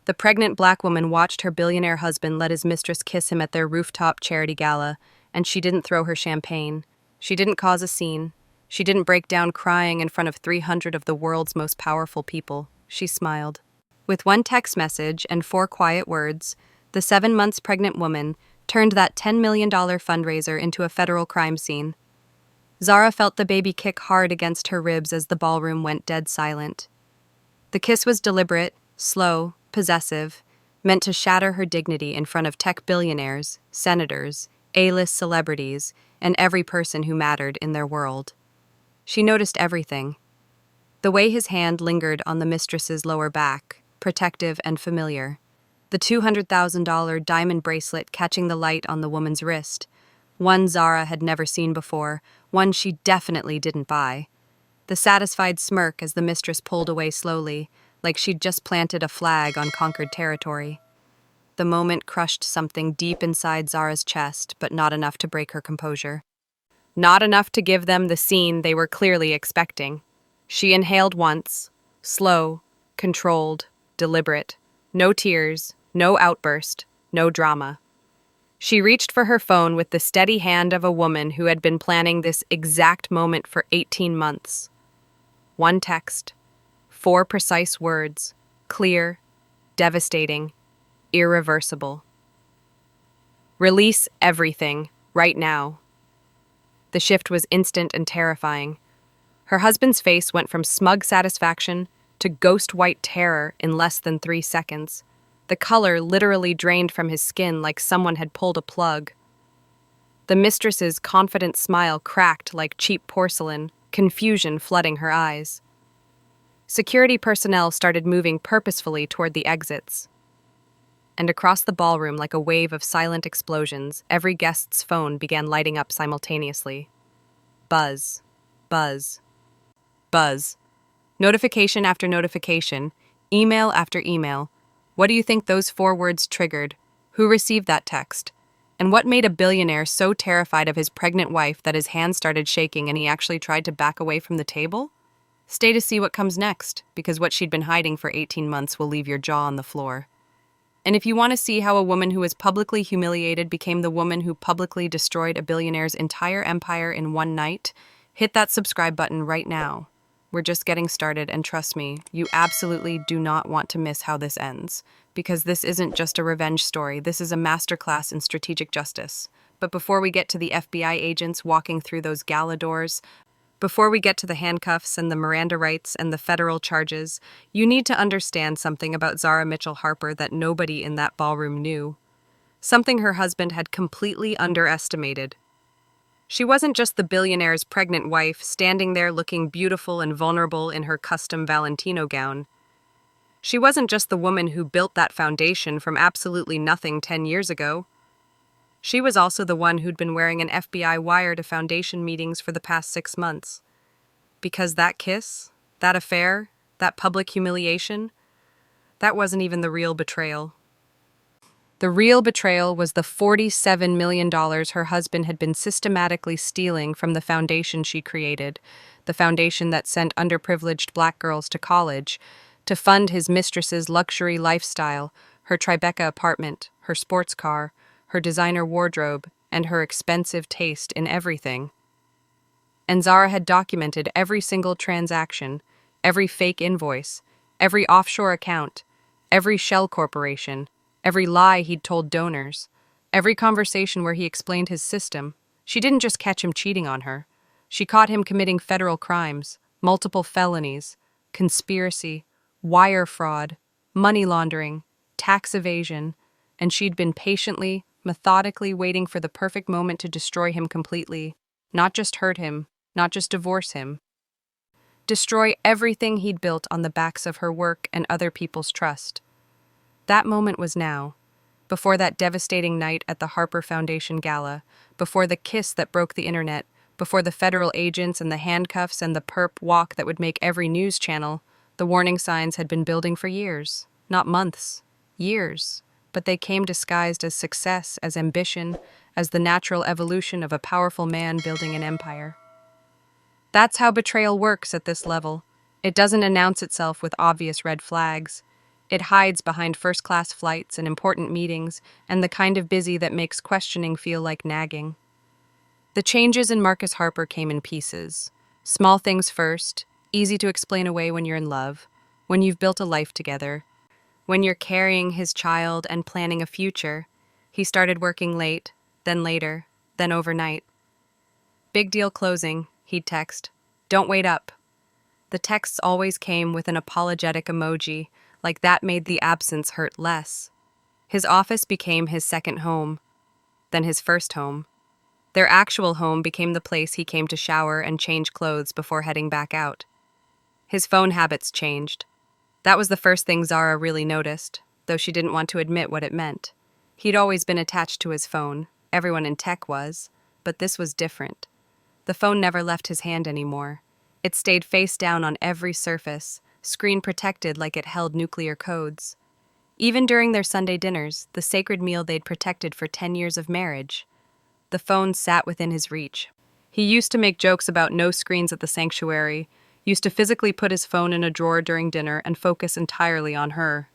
The pregnant black woman watched her billionaire husband let his mistress kiss him at their rooftop charity gala, and she didn't throw her champagne. She didn't cause a scene. She didn't break down crying in front of 300 of the world's most powerful people. She smiled. With one text message and 4 quiet words, the 7 months pregnant woman turned that $10 million fundraiser into a federal crime scene. Zara felt the baby kick hard against her ribs as the ballroom went dead silent. The kiss was deliberate, slow, possessive, meant to shatter her dignity in front of tech billionaires, senators, A-list celebrities, and every person who mattered in their world. She noticed everything. The way his hand lingered on the mistress's lower back, protective and familiar. The $200,000 diamond bracelet catching the light on the woman's wrist. One Zara had never seen before, one she definitely didn't buy. The satisfied smirk as the mistress pulled away slowly, like she'd just planted a flag on conquered territory. The moment crushed something deep inside Zara's chest, but not enough to break her composure. Not enough to give them the scene they were clearly expecting. She inhaled once, slow, controlled, deliberate. No tears, no outburst, no drama. She reached for her phone with the steady hand of a woman who had been planning this exact moment for 18 months. One text, 4 precise words, clear, devastating, irreversible. Release everything, right now. The shift was instant and terrifying. Her husband's face went from smug satisfaction to ghost-white terror in less than 3 seconds. The color literally drained from his skin like someone had pulled a plug. The mistress's confident smile cracked like cheap porcelain, confusion flooding her eyes. Security personnel started moving purposefully toward the exits. And across the ballroom, like a wave of silent explosions, every guest's phone began lighting up simultaneously. Buzz, buzz, buzz. Notification after notification, email after email. What do you think those 4 words triggered? Who received that text? And what made a billionaire so terrified of his pregnant wife that his hands started shaking and he actually tried to back away from the table? Stay to see what comes next, because what she'd been hiding for 18 months will leave your jaw on the floor. And if you want to see how a woman who was publicly humiliated became the woman who publicly destroyed a billionaire's entire empire in one night, hit that subscribe button right now. We're just getting started, and trust me, you absolutely do not want to miss how this ends, because this isn't just a revenge story, this is a masterclass in strategic justice. But before we get to the FBI agents walking through those gala doors, before we get to the handcuffs and the Miranda rights and the federal charges, you need to understand something about Zara Mitchell Harper that nobody in that ballroom knew. Something her husband had completely underestimated. She wasn't just the billionaire's pregnant wife standing there looking beautiful and vulnerable in her custom Valentino gown. She wasn't just the woman who built that foundation from absolutely nothing 10 years ago. She was also the one who'd been wearing an FBI wire to foundation meetings for the past 6 months. Because that kiss, that affair, that public humiliation, that wasn't even the real betrayal. The real betrayal was the $47 million her husband had been systematically stealing from the foundation she created, the foundation that sent underprivileged black girls to college, to fund his mistress's luxury lifestyle, her Tribeca apartment, her sports car, her designer wardrobe, and her expensive taste in everything. And Zara had documented every single transaction, every fake invoice, every offshore account, every shell corporation, every lie he'd told donors, every conversation where he explained his system. She didn't just catch him cheating on her. She caught him committing federal crimes, multiple felonies, conspiracy, wire fraud, money laundering, tax evasion, and she'd been patiently, methodically waiting for the perfect moment to destroy him completely, not just hurt him, not just divorce him. Destroy everything he'd built on the backs of her work and other people's trust. That moment was now, before that devastating night at the Harper Foundation Gala, before the kiss that broke the internet, before the federal agents and the handcuffs and the perp walk that would make every news channel. The warning signs had been building for years, not months, years, but they came disguised as success, as ambition, as the natural evolution of a powerful man building an empire. That's how betrayal works at this level. It doesn't announce itself with obvious red flags. It hides behind first-class flights and important meetings and the kind of busy that makes questioning feel like nagging. The changes in Marcus Harper came in pieces. Small things first, easy to explain away when you're in love, when you've built a life together, when you're carrying his child and planning a future. He started working late, then later, then overnight. Big deal closing, he'd text. Don't wait up. The texts always came with an apologetic emoji, like that made the absence hurt less. His office became his second home, then his first home. Their actual home became the place he came to shower and change clothes before heading back out. His phone habits changed. That was the first thing Zara really noticed, though she didn't want to admit what it meant. He'd always been attached to his phone. Everyone in tech was, but this was different. The phone never left his hand anymore. It stayed face down on every surface, screen protected like it held nuclear codes. Even during their Sunday dinners, the sacred meal they'd protected for 10 years of marriage, the phone sat within his reach. He used to make jokes about no screens at the sanctuary, used to physically put his phone in a drawer during dinner and focus entirely on her.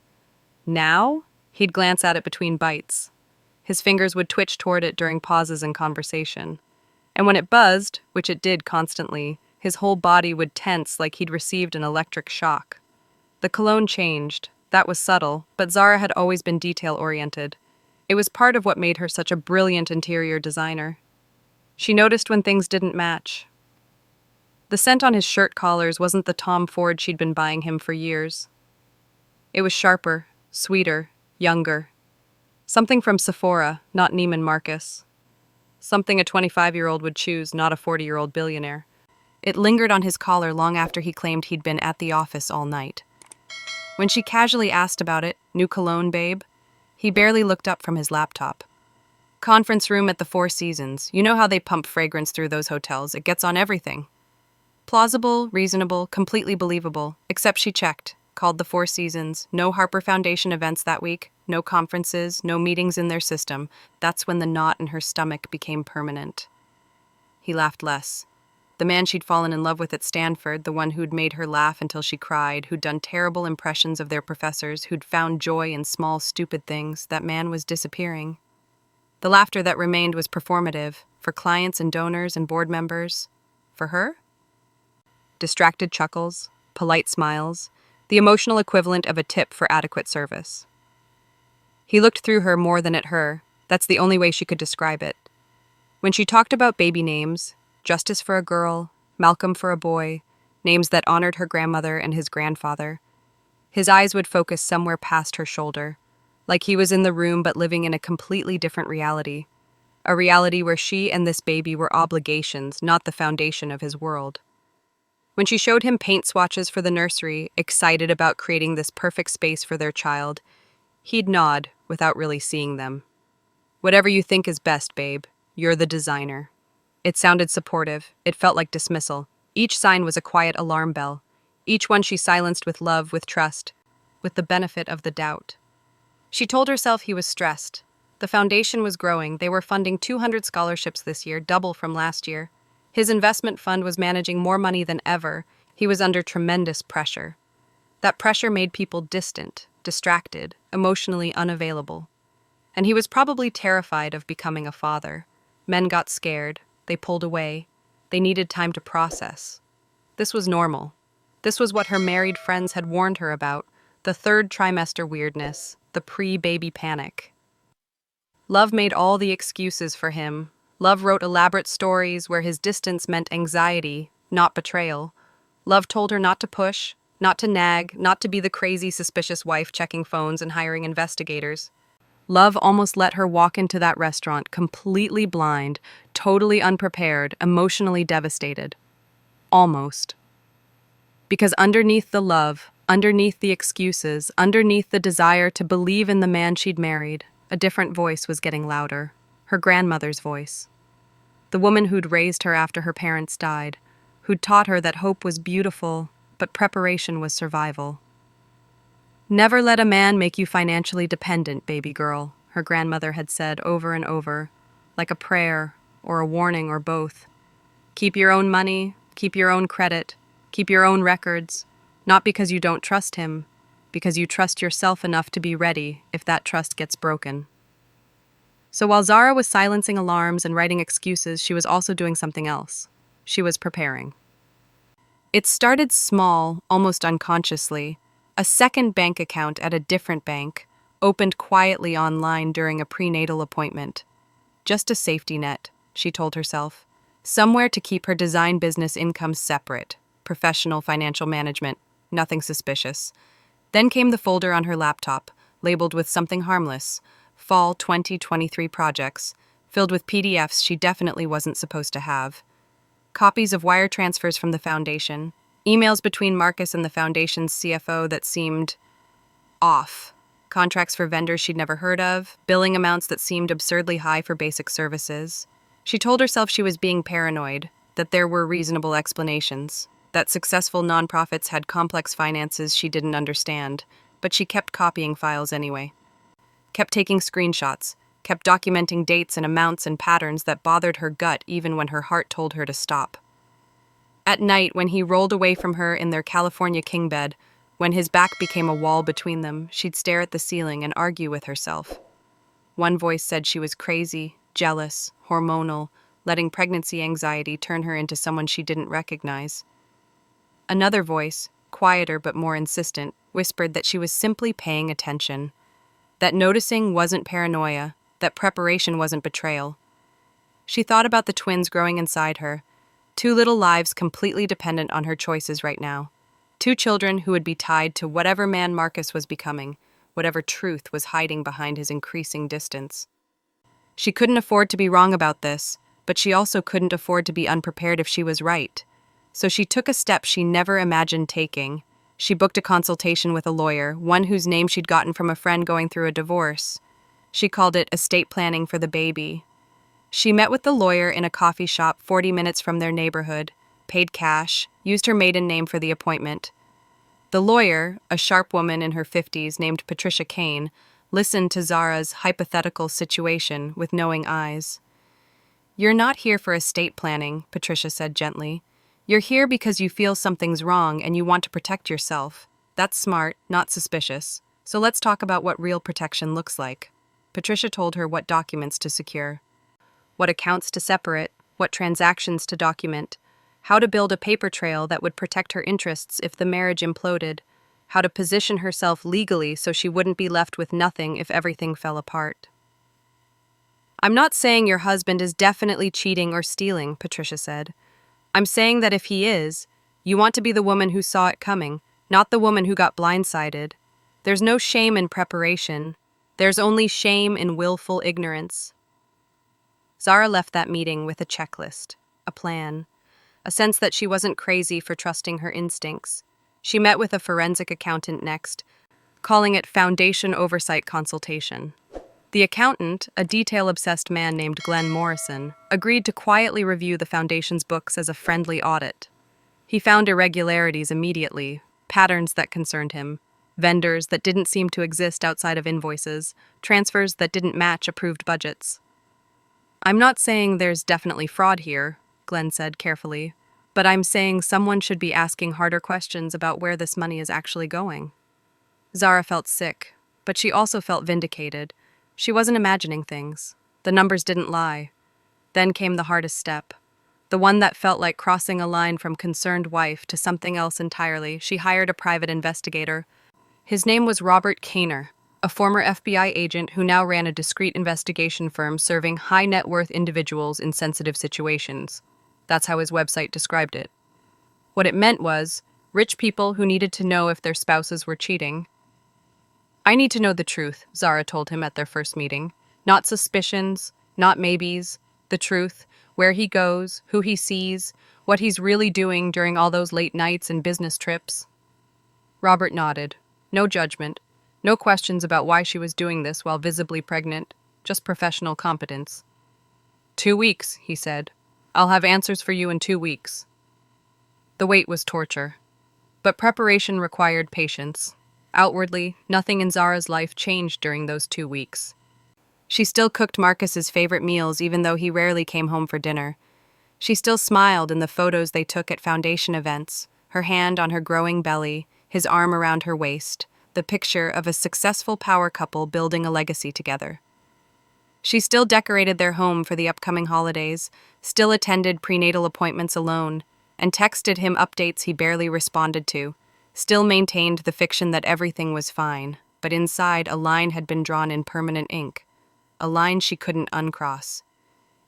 Now, he'd glance at it between bites. His fingers would twitch toward it during pauses in conversation. And when it buzzed, which it did constantly, his whole body would tense like he'd received an electric shock. The cologne changed. That was subtle, but Zara had always been detail-oriented. It was part of what made her such a brilliant interior designer. She noticed when things didn't match. The scent on his shirt collars wasn't the Tom Ford she'd been buying him for years. It was sharper, sweeter, younger. Something from Sephora, not Neiman Marcus. Something a 25-year-old would choose, not a 40-year-old billionaire. It lingered on his collar long after he claimed he'd been at the office all night. When she casually asked about it, new cologne, babe, he barely looked up from his laptop. Conference room at the Four Seasons. You know how they pump fragrance through those hotels. It gets on everything. Plausible, reasonable, completely believable, except she checked. Called the Four Seasons. No Harper Foundation events that week. No conferences, no meetings in their system. That's when the knot in her stomach became permanent. He laughed less. The man she'd fallen in love with at Stanford, the one who'd made her laugh until she cried, who'd done terrible impressions of their professors, who'd found joy in small, stupid things, that man was disappearing. The laughter that remained was performative, for clients and donors and board members. For her? Distracted chuckles, polite smiles, the emotional equivalent of a tip for adequate service. He looked through her more than at her. That's the only way she could describe it. When she talked about baby names, Justice for a girl, Malcolm for a boy, names that honored her grandmother and his grandfather, his eyes would focus somewhere past her shoulder, like he was in the room but living in a completely different reality, a reality where she and this baby were obligations, not the foundation of his world. When she showed him paint swatches for the nursery, excited about creating this perfect space for their child, he'd nod without really seeing them. Whatever you think is best, babe, you're the designer. It sounded supportive. It felt like dismissal. Each sign was a quiet alarm bell. Each one she silenced with love, with trust, with the benefit of the doubt. She told herself he was stressed. The foundation was growing. They were funding 200 scholarships this year, double from last year. His investment fund was managing more money than ever. He was under tremendous pressure. That pressure made people distant, distracted, emotionally unavailable. And he was probably terrified of becoming a father. Men got scared. They pulled away. They needed time to process. This was normal. This was what her married friends had warned her about, the third trimester weirdness, the pre-baby panic. Love made all the excuses for him. Love wrote elaborate stories where his distance meant anxiety, not betrayal. Love told her not to push, not to nag, not to be the crazy, suspicious wife checking phones and hiring investigators. Love almost let her walk into that restaurant completely blind, totally unprepared, emotionally devastated. Almost. Because underneath the love, underneath the excuses, underneath the desire to believe in the man she'd married, a different voice was getting louder. Her grandmother's voice. The woman who'd raised her after her parents died, who'd taught her that hope was beautiful, but preparation was survival. Never let a man make you financially dependent, baby girl, her grandmother had said over and over, like a prayer or a warning or both. Keep your own money, keep your own credit, keep your own records, not because you don't trust him, because you trust yourself enough to be ready if that trust gets broken. So while Zara was silencing alarms and writing excuses, she was also doing something else. She was preparing. It started small, almost unconsciously. A second bank account at a different bank, opened quietly online during a prenatal appointment. Just a safety net, she told herself. Somewhere to keep her design business income separate. Professional financial management, nothing suspicious. Then came the folder on her laptop, labeled with something harmless. Fall 2023 projects, filled with PDFs she definitely wasn't supposed to have. Copies of wire transfers from the foundation, emails between Marcus and the foundation's CFO that seemed off, contracts for vendors she'd never heard of, billing amounts that seemed absurdly high for basic services. She told herself she was being paranoid, that there were reasonable explanations, that successful nonprofits had complex finances she didn't understand, but she kept copying files anyway. Kept taking screenshots, kept documenting dates and amounts and patterns that bothered her gut even when her heart told her to stop. At night, when he rolled away from her in their California king bed, when his back became a wall between them, she'd stare at the ceiling and argue with herself. One voice said she was crazy, jealous, hormonal, letting pregnancy anxiety turn her into someone she didn't recognize. Another voice, quieter but more insistent, whispered that she was simply paying attention. That noticing wasn't paranoia, that preparation wasn't betrayal. She thought about the twins growing inside her, 2 little lives completely dependent on her choices right now. 2 children who would be tied to whatever man Marcus was becoming, whatever truth was hiding behind his increasing distance. She couldn't afford to be wrong about this, but she also couldn't afford to be unprepared if she was right. So she took a step she never imagined taking. She booked a consultation with a lawyer, one whose name she'd gotten from a friend going through a divorce. She called it estate planning for the baby. She met with the lawyer in a coffee shop 40 minutes from their neighborhood, paid cash, used her maiden name for the appointment. The lawyer, a sharp woman in her 50s named Patricia Kane, listened to Zara's hypothetical situation with knowing eyes. "You're not here for estate planning," Patricia said gently. "You're here because you feel something's wrong and you want to protect yourself. That's smart, not suspicious. So let's talk about what real protection looks like." Patricia told her what documents to secure, what accounts to separate, what transactions to document, how to build a paper trail that would protect her interests if the marriage imploded, how to position herself legally so she wouldn't be left with nothing if everything fell apart. "I'm not saying your husband is definitely cheating or stealing," Patricia said. "I'm saying that if he is, you want to be the woman who saw it coming, not the woman who got blindsided. There's no shame in preparation. There's only shame in willful ignorance." Zara left that meeting with a checklist, a plan, a sense that she wasn't crazy for trusting her instincts. She met with a forensic accountant next, calling it Foundation Oversight Consultation. The accountant, a detail-obsessed man named Glenn Morrison, agreed to quietly review the foundation's books as a friendly audit. He found irregularities immediately, patterns that concerned him, vendors that didn't seem to exist outside of invoices, transfers that didn't match approved budgets. "I'm not saying there's definitely fraud here," Glenn said carefully, "but I'm saying someone should be asking harder questions about where this money is actually going." Zara felt sick, but she also felt vindicated. She wasn't imagining things. The numbers didn't lie. Then came the hardest step, the one that felt like crossing a line from concerned wife to something else entirely. She hired a private investigator. His name was Robert Kaner, a former FBI agent who now ran a discreet investigation firm serving high-net-worth individuals in sensitive situations. That's how his website described it. What it meant was, rich people who needed to know if their spouses were cheating. "I need to know the truth," Zara told him at their first meeting. "Not suspicions, not maybes. The truth, where he goes, who he sees, what he's really doing during all those late nights and business trips." Robert nodded. No judgment. No questions about why she was doing this while visibly pregnant. Just professional competence. 2 weeks, he said. "I'll have answers for you in 2 weeks." The wait was torture. But preparation required patience. Outwardly, nothing in Zara's life changed during those 2 weeks. She still cooked Marcus's favorite meals even though he rarely came home for dinner. She still smiled in the photos they took at foundation events, her hand on her growing belly, his arm around her waist, the picture of a successful power couple building a legacy together. She still decorated their home for the upcoming holidays, still attended prenatal appointments alone, and texted him updates he barely responded to, still maintained the fiction that everything was fine, but inside a line had been drawn in permanent ink, a line she couldn't uncross.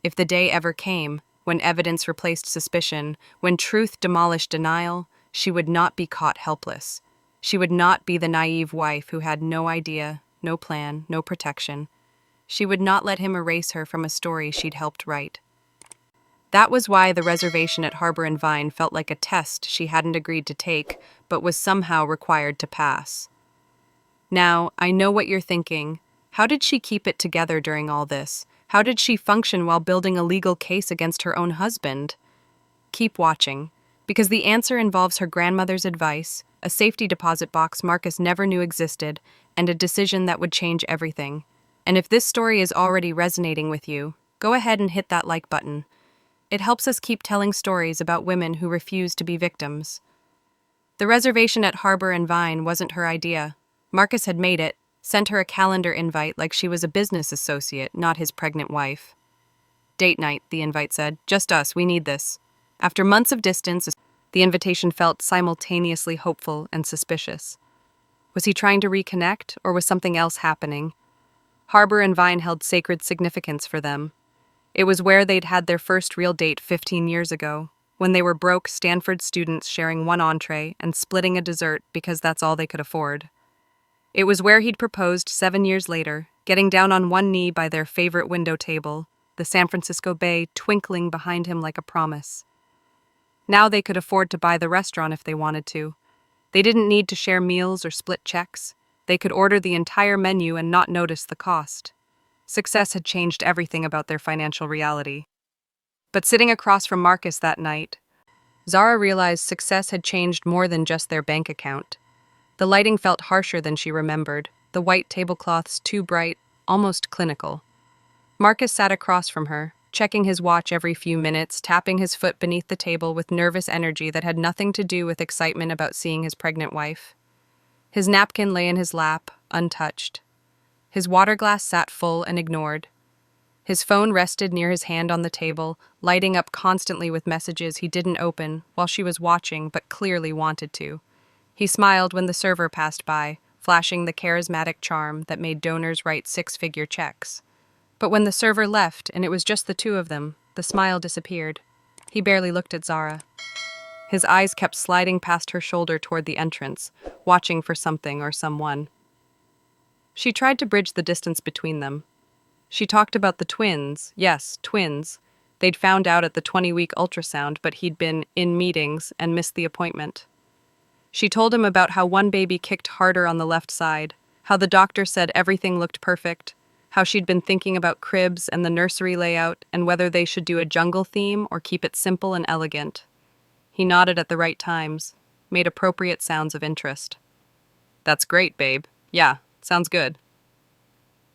If the day ever came, when evidence replaced suspicion, when truth demolished denial, she would not be caught helpless. She would not be the naive wife who had no idea, no plan, no protection. She would not let him erase her from a story she'd helped write. That was why the reservation at Harbor and Vine felt like a test she hadn't agreed to take, but was somehow required to pass. Now, I know what you're thinking. How did she keep it together during all this? How did she function while building a legal case against her own husband? Keep watching, because the answer involves her grandmother's advice, a safety deposit box Marcus never knew existed, and a decision that would change everything. And if this story is already resonating with you, go ahead and hit that like button. It helps us keep telling stories about women who refuse to be victims. The reservation at Harbor and Vine wasn't her idea. Marcus had made it, sent her a calendar invite like she was a business associate, not his pregnant wife. Date night, the invite said. Just us, we need this. After months of distance, the invitation felt simultaneously hopeful and suspicious. Was he trying to reconnect, or was something else happening? Harbor and Vine held sacred significance for them. It was where they'd had their first real date 15 years ago, when they were broke Stanford students sharing one entree and splitting a dessert because that's all they could afford. It was where he'd proposed 7 years later, getting down on one knee by their favorite window table, the San Francisco Bay twinkling behind him like a promise. Now they could afford to buy the restaurant if they wanted to. They didn't need to share meals or split checks. They could order the entire menu and not notice the cost. Success had changed everything about their financial reality. But sitting across from Marcus that night, Zara realized success had changed more than just their bank account. The lighting felt harsher than she remembered, the white tablecloths too bright, almost clinical. Marcus sat across from her, checking his watch every few minutes, tapping his foot beneath the table with nervous energy that had nothing to do with excitement about seeing his pregnant wife. His napkin lay in his lap, untouched. His water glass sat full and ignored. His phone rested near his hand on the table, lighting up constantly with messages he didn't open while she was watching but clearly wanted to. He smiled when the server passed by, flashing the charismatic charm that made donors write six-figure checks. But when the server left and it was just the two of them, the smile disappeared. He barely looked at Zara. His eyes kept sliding past her shoulder toward the entrance, watching for something or someone. She tried to bridge the distance between them. She talked about the twins. Yes, twins. They'd found out at the 20-week ultrasound, but he'd been in meetings and missed the appointment. She told him about how one baby kicked harder on the left side, how the doctor said everything looked perfect, how she'd been thinking about cribs and the nursery layout and whether they should do a jungle theme or keep it simple and elegant. He nodded at the right times, made appropriate sounds of interest. "That's great, babe. Yeah, sounds good."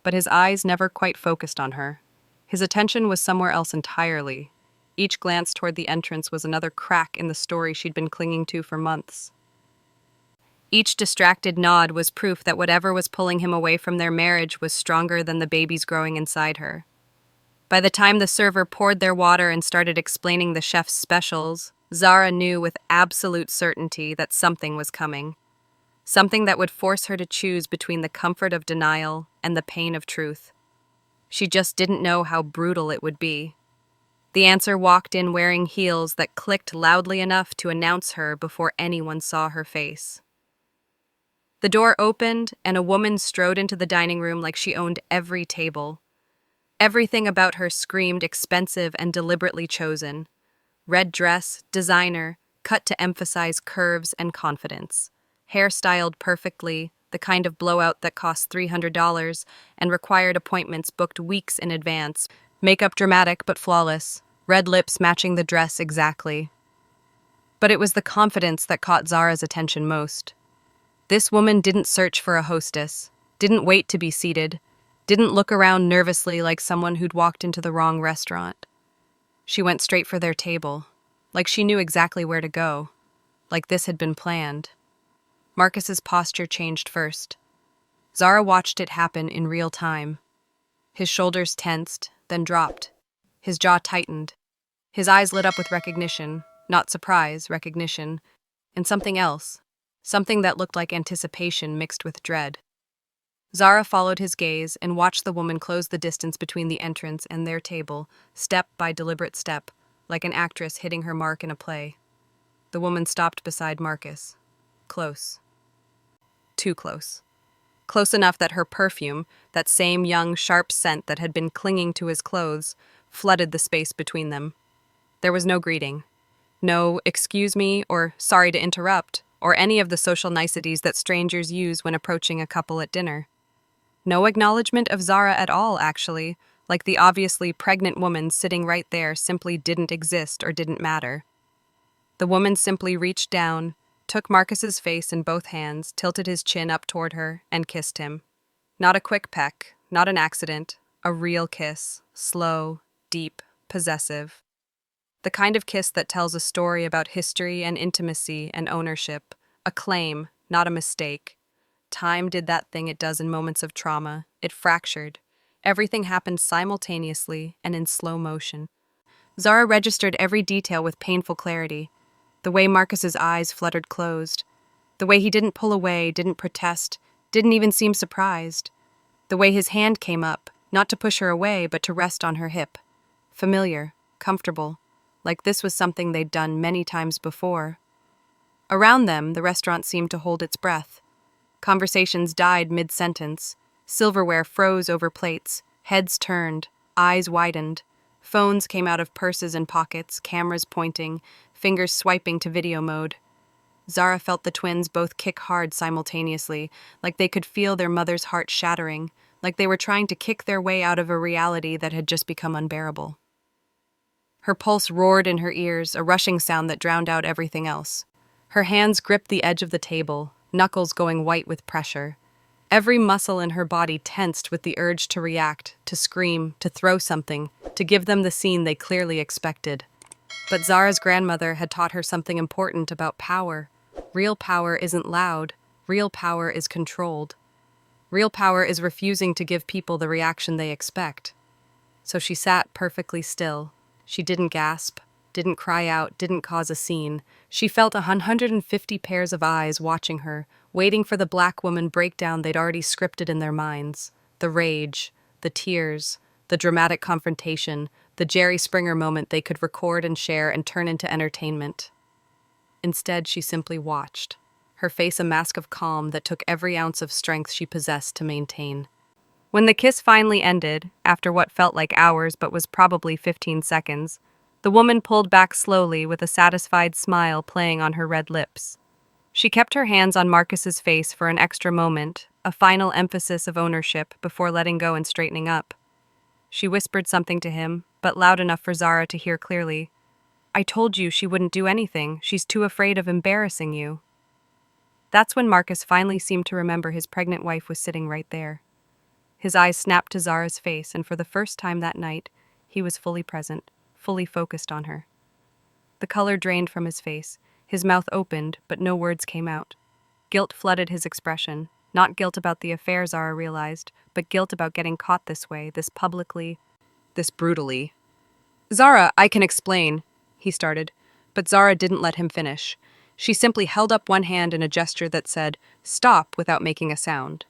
But his eyes never quite focused on her. His attention was somewhere else entirely. Each glance toward the entrance was another crack in the story she'd been clinging to for months. Each distracted nod was proof that whatever was pulling him away from their marriage was stronger than the babies growing inside her. By the time the server poured their water and started explaining the chef's specials, Zara knew with absolute certainty that something was coming. Something that would force her to choose between the comfort of denial and the pain of truth. She just didn't know how brutal it would be. The answer walked in wearing heels that clicked loudly enough to announce her before anyone saw her face. The door opened, and a woman strode into the dining room like she owned every table. Everything about her screamed expensive and deliberately chosen. Red dress, designer, cut to emphasize curves and confidence. Hair styled perfectly, the kind of blowout that cost $300 and required appointments booked weeks in advance. Makeup dramatic but flawless, red lips matching the dress exactly. But it was the confidence that caught Zara's attention most. This woman didn't search for a hostess, didn't wait to be seated, didn't look around nervously like someone who'd walked into the wrong restaurant. She went straight for their table, like she knew exactly where to go, like this had been planned. Marcus's posture changed first. Zara watched it happen in real time. His shoulders tensed, then dropped. His jaw tightened. His eyes lit up with recognition, not surprise, recognition, and something else, something that looked like anticipation mixed with dread. Zara followed his gaze and watched the woman close the distance between the entrance and their table, step by deliberate step, like an actress hitting her mark in a play. The woman stopped beside Marcus. Close. Too close. Close enough that her perfume, that same young, sharp scent that had been clinging to his clothes, flooded the space between them. There was no greeting. No "excuse me" or "sorry to interrupt," or any of the social niceties that strangers use when approaching a couple at dinner. No acknowledgement of Zara at all, actually, like the obviously pregnant woman sitting right there simply didn't exist or didn't matter. The woman simply reached down, took Marcus's face in both hands, tilted his chin up toward her, and kissed him. Not a quick peck, not an accident, a real kiss, slow, deep, possessive. The kind of kiss that tells a story about history and intimacy and ownership, a claim, not a mistake. Time did that thing it does in moments of trauma. It fractured. Everything happened simultaneously and in slow motion. Zara registered every detail with painful clarity. The way Marcus's eyes fluttered closed. The way he didn't pull away, didn't protest, didn't even seem surprised. The way his hand came up, not to push her away, but to rest on her hip. Familiar, comfortable, like this was something they'd done many times before. Around them, the restaurant seemed to hold its breath. Conversations died mid-sentence. Silverware froze over plates, heads turned, eyes widened. Phones came out of purses and pockets, cameras pointing, fingers swiping to video mode. Zara felt the twins both kick hard simultaneously, like they could feel their mother's heart shattering, like they were trying to kick their way out of a reality that had just become unbearable. Her pulse roared in her ears, a rushing sound that drowned out everything else. Her hands gripped the edge of the table, knuckles going white with pressure. Every muscle in her body tensed with the urge to react, to scream, to throw something, to give them the scene they clearly expected. But Zara's grandmother had taught her something important about power. Real power isn't loud. Real power is controlled. Real power is refusing to give people the reaction they expect. So she sat perfectly still. She didn't gasp, didn't cry out, didn't cause a scene. She felt 150 pairs of eyes watching her, waiting for the black woman breakdown they'd already scripted in their minds. The rage, the tears, the dramatic confrontation, the Jerry Springer moment they could record and share and turn into entertainment. Instead, she simply watched, her face a mask of calm that took every ounce of strength she possessed to maintain. When the kiss finally ended, after what felt like hours but was probably 15 seconds, the woman pulled back slowly with a satisfied smile playing on her red lips. She kept her hands on Marcus's face for an extra moment, a final emphasis of ownership before letting go and straightening up. She whispered something to him, but loud enough for Zara to hear clearly. "I told you she wouldn't do anything. She's too afraid of embarrassing you." That's when Marcus finally seemed to remember his pregnant wife was sitting right there. His eyes snapped to Zara's face, and for the first time that night, he was fully present, fully focused on her. The color drained from his face. His mouth opened, but no words came out. Guilt flooded his expression. Not guilt about the affair, Zara realized, but guilt about getting caught this way, this publicly, this brutally. "Zara, I can explain," he started, but Zara didn't let him finish. She simply held up one hand in a gesture that said, "Stop," without making a sound.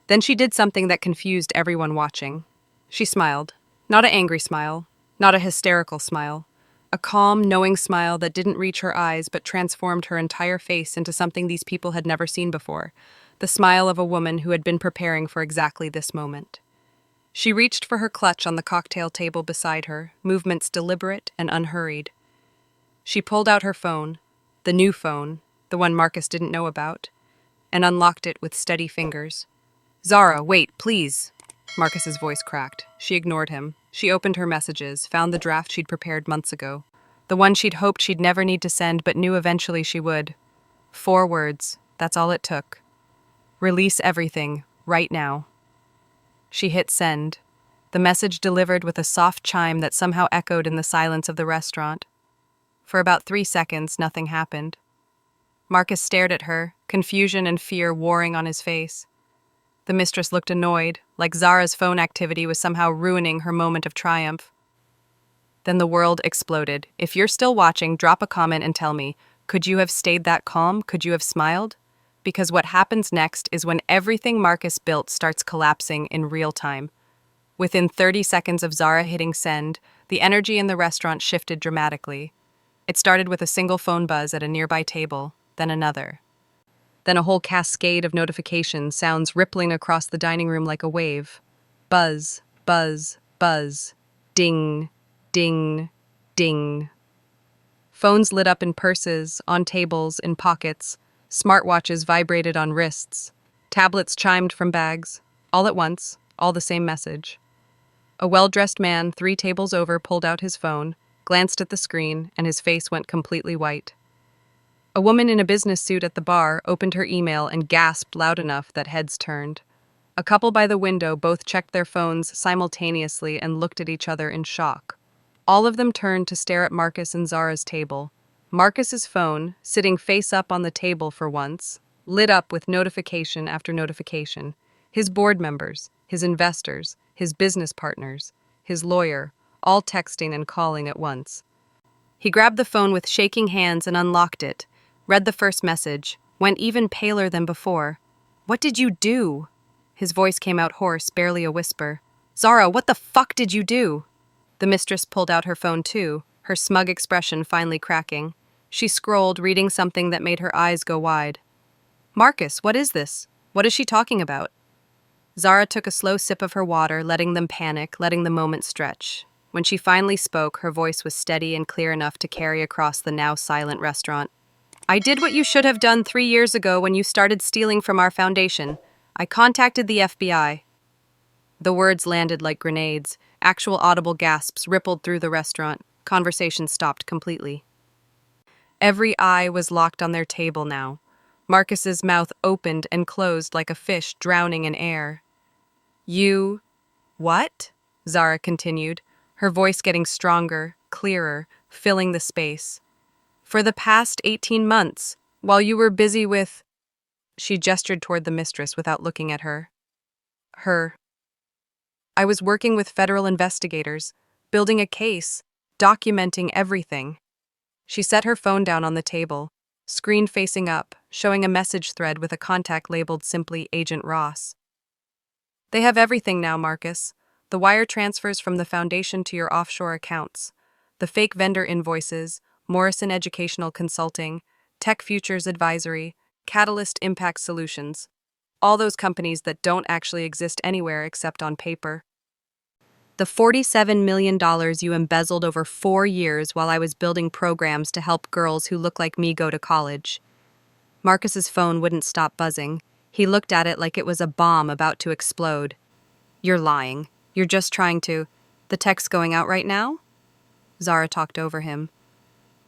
Then she did something that confused everyone watching. She smiled. Not an angry smile, not a hysterical smile. A calm, knowing smile that didn't reach her eyes but transformed her entire face into something these people had never seen before. The smile of a woman who had been preparing for exactly this moment. She reached for her clutch on the cocktail table beside her, movements deliberate and unhurried. She pulled out her phone, the new phone, the one Marcus didn't know about, and unlocked it with steady fingers. "Zara, wait, please." Marcus's voice cracked. She ignored him. She opened her messages, found the draft she'd prepared months ago. The one she'd hoped she'd never need to send but knew eventually she would. 4 words. That's all it took. "Release everything, right now." She hit send. The message delivered with a soft chime that somehow echoed in the silence of the restaurant. For about 3 seconds, nothing happened. Marcus stared at her, confusion and fear warring on his face. The mistress looked annoyed, like Zara's phone activity was somehow ruining her moment of triumph. Then the world exploded. If you're still watching, drop a comment and tell me, could you have stayed that calm? Could you have smiled? Because what happens next is when everything Marcus built starts collapsing in real time. Within 30 seconds of Zara hitting send, the energy in the restaurant shifted dramatically. It started with a single phone buzz at a nearby table, then another. Then a whole cascade of notifications, sounds rippling across the dining room like a wave. Buzz, buzz, buzz. Ding, ding, ding. Phones lit up in purses, on tables, in pockets. Smartwatches vibrated on wrists. Tablets chimed from bags. All at once, all the same message. A well-dressed man 3 tables over pulled out his phone, glanced at the screen, and his face went completely white. A woman in a business suit at the bar opened her email and gasped loud enough that heads turned. A couple by the window both checked their phones simultaneously and looked at each other in shock. All of them turned to stare at Marcus and Zara's table. Marcus's phone, sitting face up on the table for once, lit up with notification after notification. His board members, his investors, his business partners, his lawyer, all texting and calling at once. He grabbed the phone with shaking hands and unlocked it, read the first message, went even paler than before. "What did you do?" His voice came out hoarse, barely a whisper. "Zara, what the fuck did you do?" The mistress pulled out her phone too, her smug expression finally cracking. She scrolled, reading something that made her eyes go wide. "Marcus, what is this? What is she talking about?" Zara took a slow sip of her water, letting them panic, letting the moment stretch. When she finally spoke, her voice was steady and clear enough to carry across the now silent restaurant. "I did what you should have done 3 years ago when you started stealing from our foundation. I contacted the FBI. The words landed like grenades. Actual audible gasps rippled through the restaurant. Conversation stopped completely. Every eye was locked on their table now. Marcus's mouth opened and closed like a fish drowning in air. "You... what?" Zara continued, her voice getting stronger, clearer, filling the space. "For the past 18 months, while you were busy with..." She gestured toward the mistress without looking at her. "Her. I was working with federal investigators, building a case, documenting everything." She set her phone down on the table, screen facing up, showing a message thread with a contact labeled simply Agent Ross. "They have everything now, Marcus. The wire transfers from the foundation to your offshore accounts, the fake vendor invoices, Morrison Educational Consulting, Tech Futures Advisory, Catalyst Impact Solutions. All those companies that don't actually exist anywhere except on paper. The $47 million you embezzled over 4 years while I was building programs to help girls who look like me go to college." Marcus's phone wouldn't stop buzzing. He looked at it like it was a bomb about to explode. "You're lying. You're just trying to..." "The text going out right now?" Zara talked over him.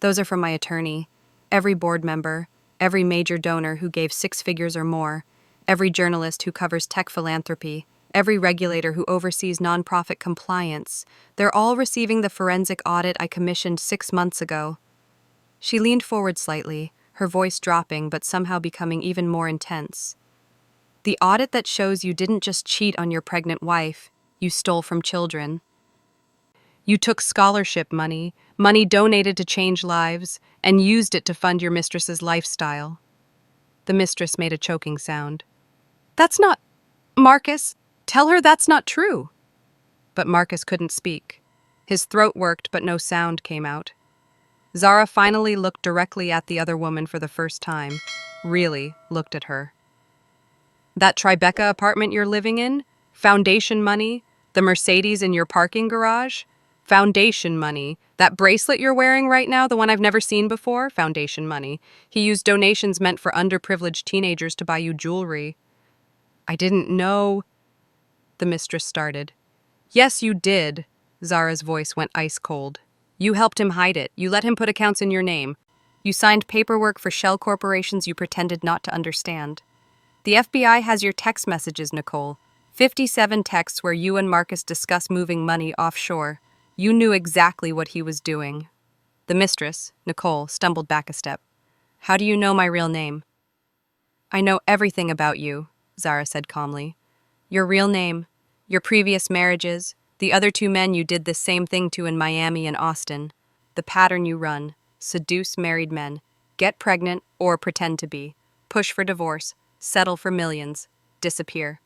"Those are from my attorney. Every board member, every major donor who gave 6 figures or more, every journalist who covers tech philanthropy, every regulator who oversees nonprofit compliance, they're all receiving the forensic audit I commissioned 6 months ago." She leaned forward slightly, her voice dropping but somehow becoming even more intense. "The audit that shows you didn't just cheat on your pregnant wife, you stole from children. You took scholarship money, money donated to change lives, and used it to fund your mistress's lifestyle." The mistress made a choking sound. "That's not... Marcus, tell her that's not true." But Marcus couldn't speak. His throat worked, but no sound came out. Zara finally looked directly at the other woman for the first time. Really looked at her. "That Tribeca apartment you're living in? Foundation money? The Mercedes in your parking garage? Foundation money. That bracelet you're wearing right now, the one I've never seen before? Foundation money. He used donations meant for underprivileged teenagers to buy you jewelry." "I didn't know..." the mistress started. "Yes, you did." Zara's voice went ice cold. "You helped him hide it. You let him put accounts in your name. You signed paperwork for shell corporations you pretended not to understand. The FBI has your text messages, Nicole. 57 texts where you and Marcus discuss moving money offshore. You knew exactly what he was doing." The mistress, Nicole, stumbled back a step. How do you know my real name? I know everything about you, Zara said calmly. Your real name, your previous marriages, the other two men you did this same thing to in Miami and Austin, the pattern you run, seduce married men, get pregnant or pretend to be, push for divorce, settle for millions, disappear.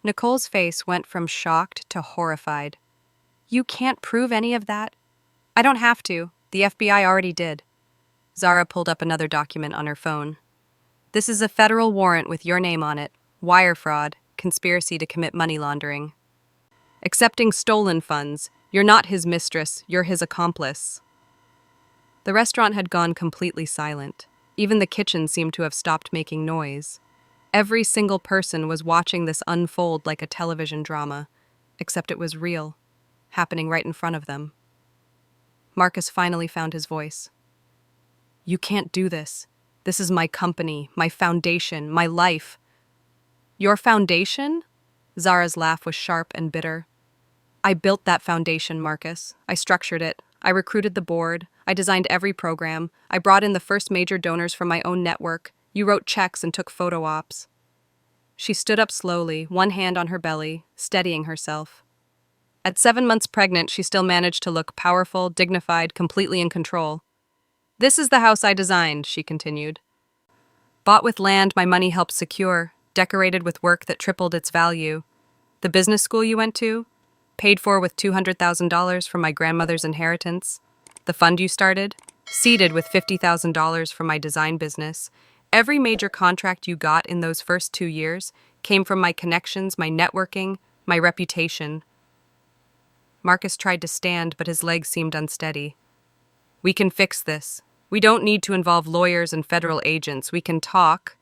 Nicole's face went from shocked to horrified. You can't prove any of that? I don't have to. The FBI already did. Zara pulled up another document on her phone. This is a federal warrant with your name on it. Wire fraud, conspiracy to commit money laundering. Accepting stolen funds. You're not his mistress, you're his accomplice. The restaurant had gone completely silent. Even the kitchen seemed to have stopped making noise. Every single person was watching this unfold like a television drama, except it was real, happening right in front of them. Marcus finally found his voice. You can't do this. This is my company, my foundation, my life. Your foundation? Zara's laugh was sharp and bitter. I built that foundation, Marcus. I structured it. I recruited the board. I designed every program. I brought in the first major donors from my own network. You wrote checks and took photo ops. She stood up slowly, one hand on her belly, steadying herself. At 7 months pregnant, she still managed to look powerful, dignified, completely in control. This is the house I designed, she continued. Bought with land my money helped secure, decorated with work that tripled its value. The business school you went to? Paid for with $200,000 from my grandmother's inheritance. The fund you started? Seeded with $50,000 from my design business. Every major contract you got in those first 2 years came from my connections, my networking, my reputation. Marcus tried to stand, but his legs seemed unsteady. We can fix this. We don't need to involve lawyers and federal agents. We can talk.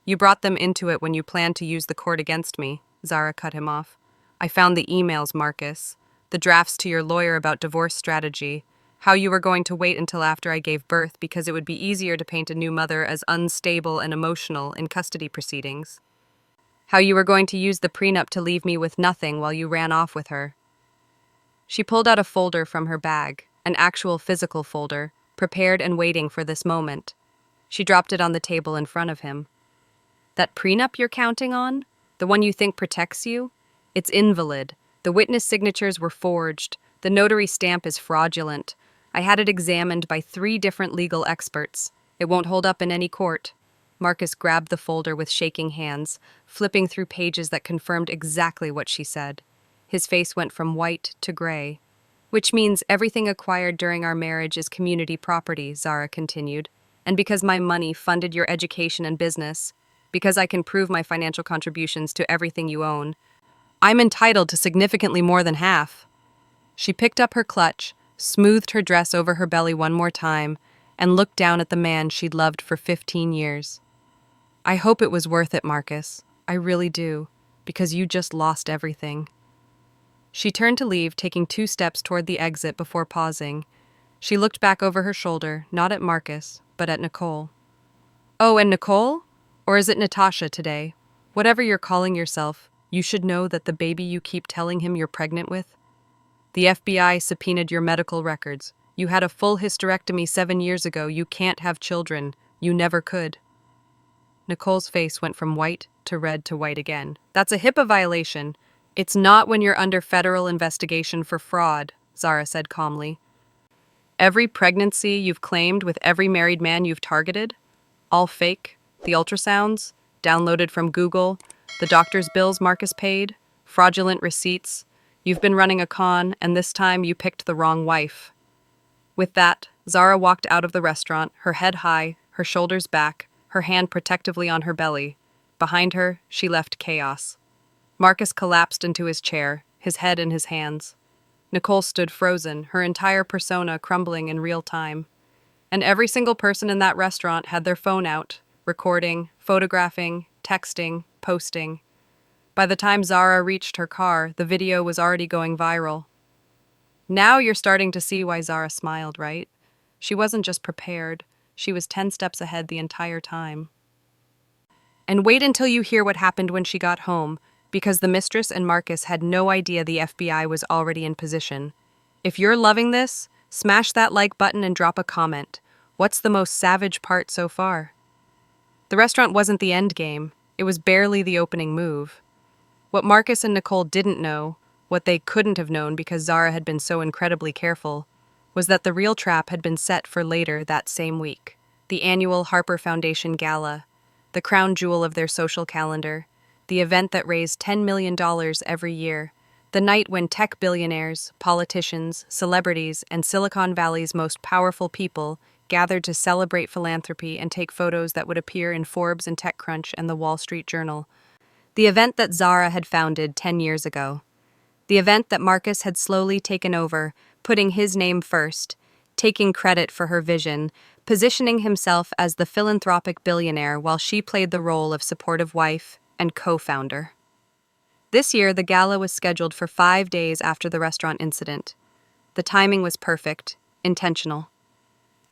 You brought them into it when you planned to use the court against me, Zara cut him off. I found the emails, Marcus. The drafts to your lawyer about divorce strategy. How you were going to wait until after I gave birth because it would be easier to paint a new mother as unstable and emotional in custody proceedings. How you were going to use the prenup to leave me with nothing while you ran off with her. She pulled out a folder from her bag, an actual physical folder, prepared and waiting for this moment. She dropped it on the table in front of him. That prenup you're counting on? The one you think protects you? It's invalid. The witness signatures were forged. The notary stamp is fraudulent. I had it examined by 3 different legal experts. It won't hold up in any court. Marcus grabbed the folder with shaking hands, flipping through pages that confirmed exactly what she said. His face went from white to gray. Which means everything acquired during our marriage is community property, Zara continued. And because my money funded your education and business, because I can prove my financial contributions to everything you own, I'm entitled to significantly more than half. She picked up her clutch, smoothed her dress over her belly one more time, and looked down at the man she'd loved for 15 years. I hope it was worth it, Marcus. I really do, because you just lost everything. She turned to leave, taking 2 steps toward the exit before pausing. She looked back over her shoulder, not at Marcus, but at Nicole. Oh, and Nicole? Or is it Natasha today? Whatever you're calling yourself, you should know that the baby you keep telling him you're pregnant with? The FBI subpoenaed your medical records. You had a full hysterectomy 7 years ago. You can't have children. You never could. Nicole's face went from white to red to white again. That's a HIPAA violation. It's not when you're under federal investigation for fraud, Zara said calmly. Every pregnancy you've claimed with every married man you've targeted? All fake? The ultrasounds? Downloaded from Google? The doctor's bills Marcus paid? Fraudulent receipts? You've been running a con, and this time you picked the wrong wife. With that, Zara walked out of the restaurant, her head high, her shoulders back, her hand protectively on her belly. Behind her, she left chaos. Marcus collapsed into his chair, his head in his hands. Nicole stood frozen, her entire persona crumbling in real time. And every single person in that restaurant had their phone out, recording, photographing, texting, posting. By the time Zara reached her car, the video was already going viral. Now you're starting to see why Zara smiled, right? She wasn't just prepared, she was 10 steps ahead the entire time. And wait until you hear what happened when she got home, because the mistress and Marcus had no idea the FBI was already in position. If you're loving this, smash that like button and drop a comment. What's the most savage part so far? The restaurant wasn't the end game, it was barely the opening move. What Marcus and Nicole didn't know, what they couldn't have known because Zara had been so incredibly careful, was that the real trap had been set for later that same week. The annual Harper Foundation Gala, the crown jewel of their social calendar, the event that raised $10 million every year, the night when tech billionaires, politicians, celebrities, and Silicon Valley's most powerful people gathered to celebrate philanthropy and take photos that would appear in Forbes and TechCrunch and the Wall Street Journal. The event that Zara had founded 10 years ago. The event that Marcus had slowly taken over, putting his name first, taking credit for her vision, positioning himself as the philanthropic billionaire while she played the role of supportive wife and co-founder. This year, the gala was scheduled for 5 days after the restaurant incident. The timing was perfect, intentional.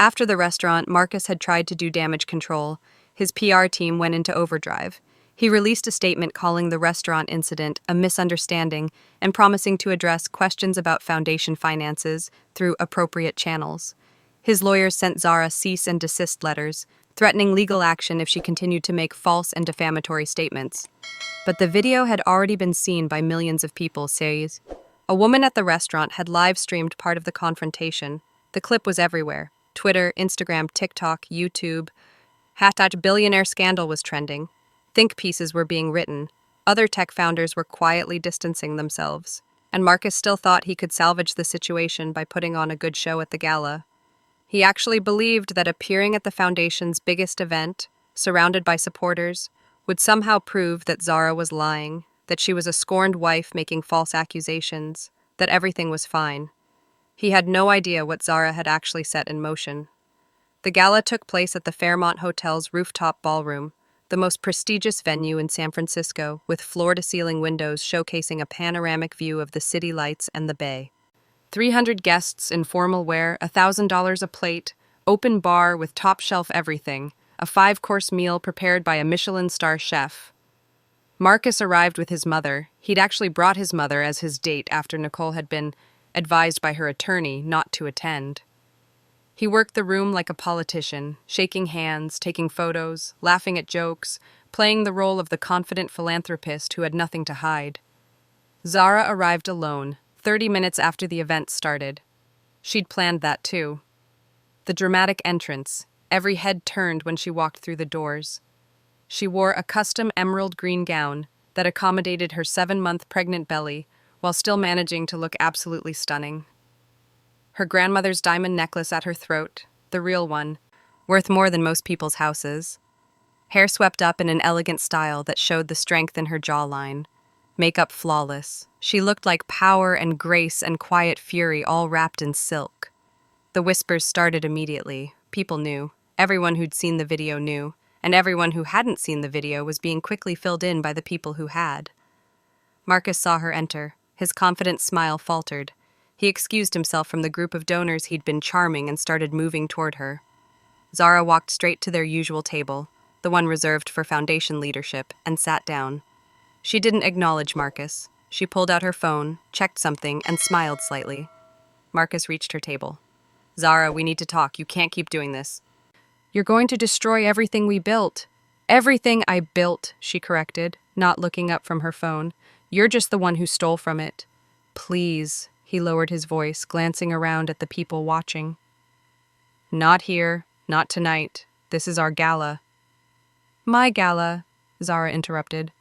After the restaurant, Marcus had tried to do damage control. His PR team went into overdrive. He released a statement calling the restaurant incident a misunderstanding and promising to address questions about foundation finances through appropriate channels. His lawyers sent Zara cease and desist letters, threatening legal action if she continued to make false and defamatory statements. But the video had already been seen by millions of people, says. A woman at the restaurant had live-streamed part of the confrontation. The clip was everywhere. Twitter, Instagram, TikTok, YouTube. #Billionaire scandal was trending. Think pieces were being written. Other tech founders were quietly distancing themselves. And Marcus still thought he could salvage the situation by putting on a good show at the gala. He actually believed that appearing at the foundation's biggest event, surrounded by supporters, would somehow prove that Zara was lying, that she was a scorned wife making false accusations, that everything was fine. He had no idea what Zara had actually set in motion. The gala took place at the Fairmont Hotel's rooftop ballroom, the most prestigious venue in San Francisco, with floor-to-ceiling windows showcasing a panoramic view of the city lights and the bay. 300 guests in formal wear, $1,000 a plate, open bar with top-shelf everything, a 5-course meal prepared by a Michelin star chef. Marcus arrived with his mother. He'd actually brought his mother as his date after Nicole had been advised by her attorney not to attend. He worked the room like a politician, shaking hands, taking photos, laughing at jokes, playing the role of the confident philanthropist who had nothing to hide. Zara arrived alone, 30 minutes after the event started. She'd planned that too. The dramatic entrance, every head turned when she walked through the doors. She wore a custom emerald green gown that accommodated her 7-month pregnant belly while still managing to look absolutely stunning. Her grandmother's diamond necklace at her throat, the real one, worth more than most people's houses. Hair swept up in an elegant style that showed the strength in her jawline. Makeup flawless. She looked like power and grace and quiet fury all wrapped in silk. The whispers started immediately. People knew. Everyone who'd seen the video knew. And everyone who hadn't seen the video was being quickly filled in by the people who had. Marcus saw her enter. His confident smile faltered. He excused himself from the group of donors he'd been charming and started moving toward her. Zara walked straight to their usual table, the one reserved for foundation leadership, and sat down. She didn't acknowledge Marcus. She pulled out her phone, checked something, and smiled slightly. Marcus reached her table. "Zara, we need to talk. You can't keep doing this." "You're going to destroy everything we built." "Everything I built," she corrected, not looking up from her phone. "You're just the one who stole from it." "Please," he lowered his voice, glancing around at the people watching. "Not here, not tonight. This is our gala." "My gala," Zara interrupted.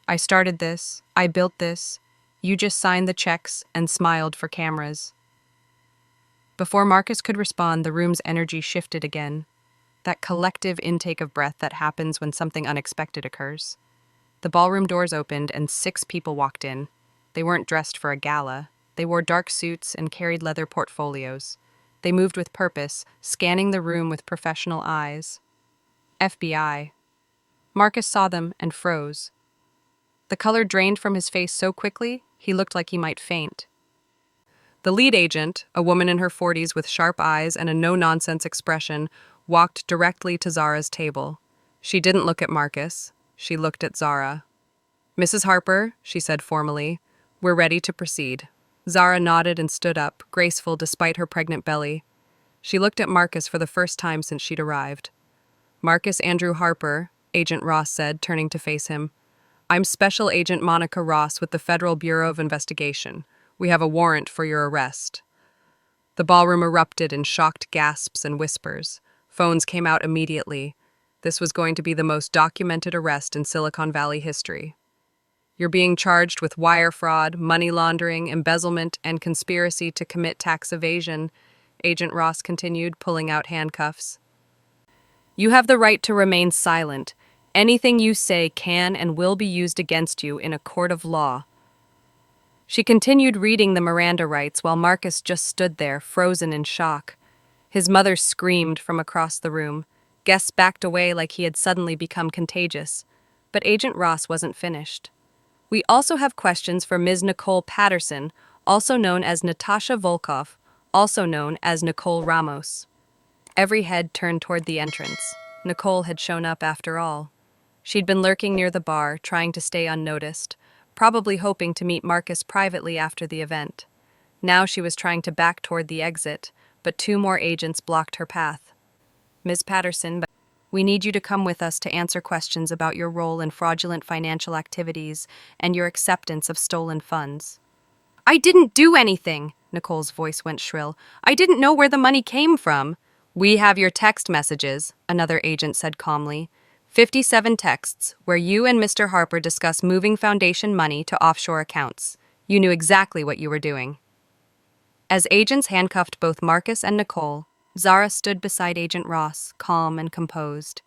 "I started this, I built this. You just signed the checks and smiled for cameras." Before Marcus could respond, the room's energy shifted again. That collective intake of breath that happens when something unexpected occurs. The ballroom doors opened and 6 people walked in. They weren't dressed for a gala. They wore dark suits and carried leather portfolios. They moved with purpose, scanning the room with professional eyes. FBI. Marcus saw them and froze. The color drained from his face so quickly, he looked like he might faint. The lead agent, a woman in her 40s with sharp eyes and a no-nonsense expression, walked directly to Zara's table. She didn't look at Marcus. She looked at Zara. "Mrs. Harper," she said formally, "we're ready to proceed." Zara nodded and stood up, graceful despite her pregnant belly. She looked at Marcus for the first time since she'd arrived. "Marcus Andrew Harper," Agent Ross said, turning to face him. "I'm Special Agent Monica Ross with the Federal Bureau of Investigation. We have a warrant for your arrest." The ballroom erupted in shocked gasps and whispers. Phones came out immediately. This was going to be the most documented arrest in Silicon Valley history. "You're being charged with wire fraud, money laundering, embezzlement, and conspiracy to commit tax evasion," Agent Ross continued, pulling out handcuffs. "You have the right to remain silent. Anything you say can and will be used against you in a court of law." She continued reading the Miranda rights while Marcus just stood there, frozen in shock. His mother screamed from across the room. Guests backed away like he had suddenly become contagious. But Agent Ross wasn't finished. "We also have questions for Ms. Nicole Patterson, also known as Natasha Volkov, also known as Nicole Ramos." Every head turned toward the entrance. Nicole had shown up after all. She'd been lurking near the bar, trying to stay unnoticed, probably hoping to meet Marcus privately after the event. Now she was trying to back toward the exit, but two more agents blocked her path. "Ms. Patterson, we need you to come with us to answer questions about your role in fraudulent financial activities and your acceptance of stolen funds." "I didn't do anything," Nicole's voice went shrill. "I didn't know where the money came from." "We have your text messages," another agent said calmly. 57 texts where you and Mr. Harper discuss moving foundation money to offshore accounts. You knew exactly what you were doing." As agents handcuffed both Marcus and Nicole, Zara stood beside Agent Ross, calm and composed.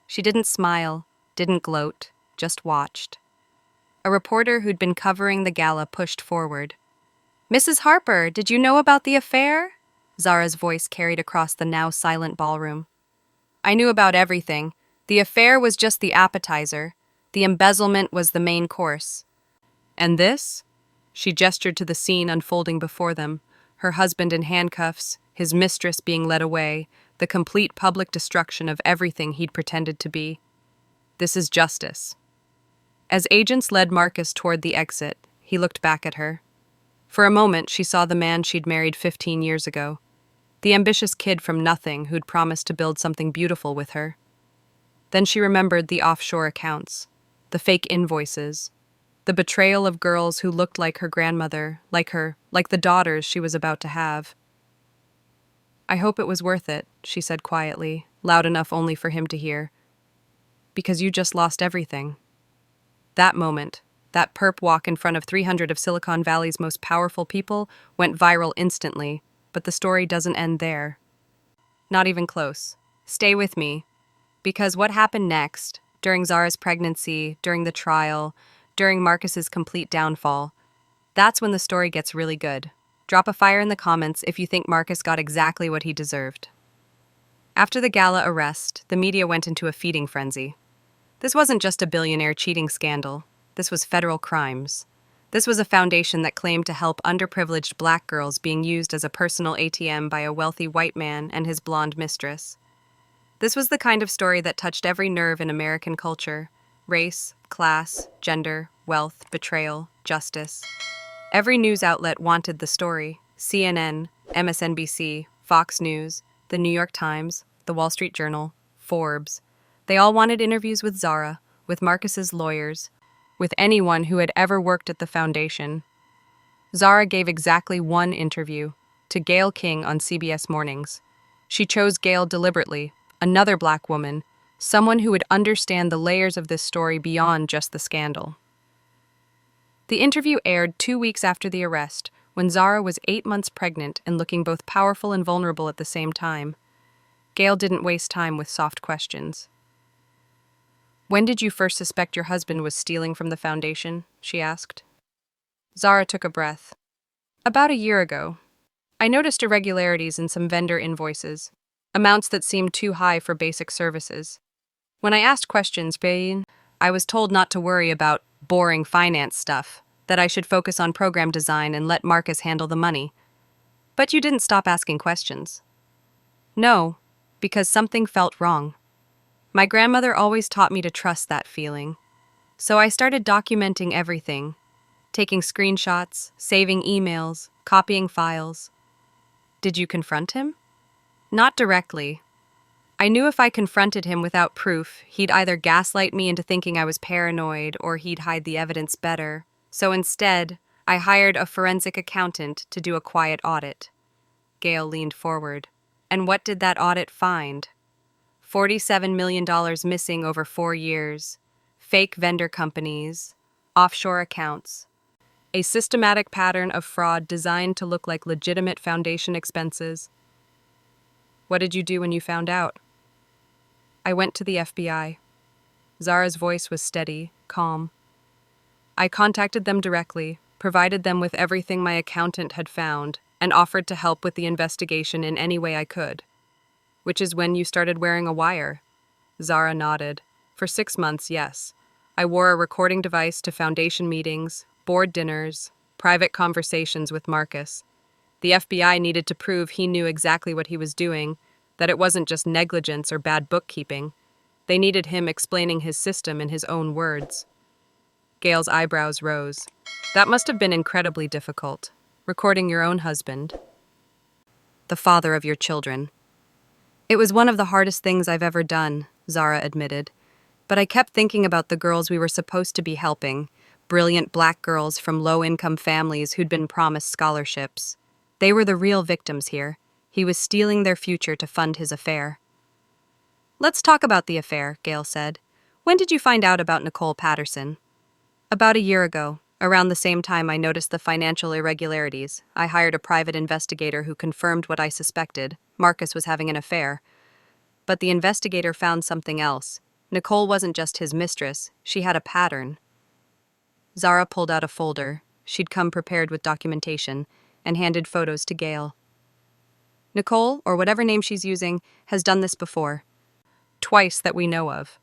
She didn't smile, didn't gloat, just watched. A reporter who'd been covering the gala pushed forward. "Mrs. Harper, did you know about the affair?" Zara's voice carried across the now silent ballroom. "I knew about everything. The affair was just the appetizer. The embezzlement was the main course." "And this?" She gestured to the scene unfolding before them. Her husband in handcuffs, his mistress being led away, the complete public destruction of everything he'd pretended to be. "This is justice." As agents led Marcus toward the exit, he looked back at her. For a moment, she saw the man she'd married 15 years ago. The ambitious kid from nothing who'd promised to build something beautiful with her. Then she remembered the offshore accounts, the fake invoices, the betrayal of girls who looked like her grandmother, like the daughters she was about to have. "I hope it was worth it," she said quietly, loud enough only for him to hear. "Because you just lost everything." That moment, that perp walk in front of 300 of Silicon Valley's most powerful people, went viral instantly, but the story doesn't end there. Not even close. Stay with me. Because what happened next, during Zara's pregnancy, during the trial, during Marcus's complete downfall, that's when the story gets really good. Drop a fire in the comments if you think Marcus got exactly what he deserved. After the gala arrest, the media went into a feeding frenzy. This wasn't just a billionaire cheating scandal. This was federal crimes. This was a foundation that claimed to help underprivileged black girls being used as a personal ATM by a wealthy white man and his blonde mistress. This was the kind of story that touched every nerve in American culture: race, class, gender, wealth, betrayal, justice. Every news outlet wanted the story: CNN, MSNBC, Fox News, the New York Times, the Wall Street Journal, Forbes. They all wanted interviews with Zara, with Marcus's lawyers, with anyone who had ever worked at the foundation. Zara gave exactly one interview, to Gayle King on CBS Mornings. She chose Gayle deliberately, another black woman, someone who would understand the layers of this story beyond just the scandal. The interview aired 2 weeks after the arrest, when Zara was 8 months pregnant and looking both powerful and vulnerable at the same time. Gayle didn't waste time with soft questions. "When did you first suspect your husband was stealing from the foundation?" she asked. Zara took a breath. "About a year ago. I noticed irregularities in some vendor invoices, amounts that seemed too high for basic services. When I asked questions, I was told not to worry about boring finance stuff, that I should focus on program design and let Marcus handle the money. But you didn't stop asking questions." "No, because something felt wrong. My grandmother always taught me to trust that feeling. So I started documenting everything, taking screenshots, saving emails, copying files." "Did you confront him?" Not directly. I knew if I confronted him without proof, he'd either gaslight me into thinking I was paranoid or he'd hide the evidence better. So instead, I hired a forensic accountant to do a quiet audit. Gail leaned forward. And what did that audit find? $47 million missing over 4 years, fake vendor companies, offshore accounts, a systematic pattern of fraud designed to look like legitimate foundation expenses. What did you do when you found out? I went to the FBI. Zara's voice was steady, calm. I contacted them directly, provided them with everything my accountant had found, and offered to help with the investigation in any way I could. Which is when you started wearing a wire. Zara nodded. For 6 months, yes. I wore a recording device to foundation meetings, board dinners, private conversations with Marcus. The FBI needed to prove he knew exactly what he was doing, that it wasn't just negligence or bad bookkeeping. They needed him explaining his system in his own words. Gail's eyebrows rose. That must have been incredibly difficult. Recording your own husband. The father of your children. It was one of the hardest things I've ever done, Zara admitted. But I kept thinking about the girls we were supposed to be helping, brilliant black girls from low-income families who'd been promised scholarships. They were the real victims here. He was stealing their future to fund his affair. Let's talk about the affair, Gail said. When did you find out about Nicole Patterson? About a year ago. Around the same time I noticed the financial irregularities, I hired a private investigator who confirmed what I suspected. Marcus was having an affair. But the investigator found something else. Nicole wasn't just his mistress, she had a pattern. Zara pulled out a folder. She'd come prepared with documentation, and handed photos to Gail. Nicole, or whatever name she's using, has done this before. Twice that we know of.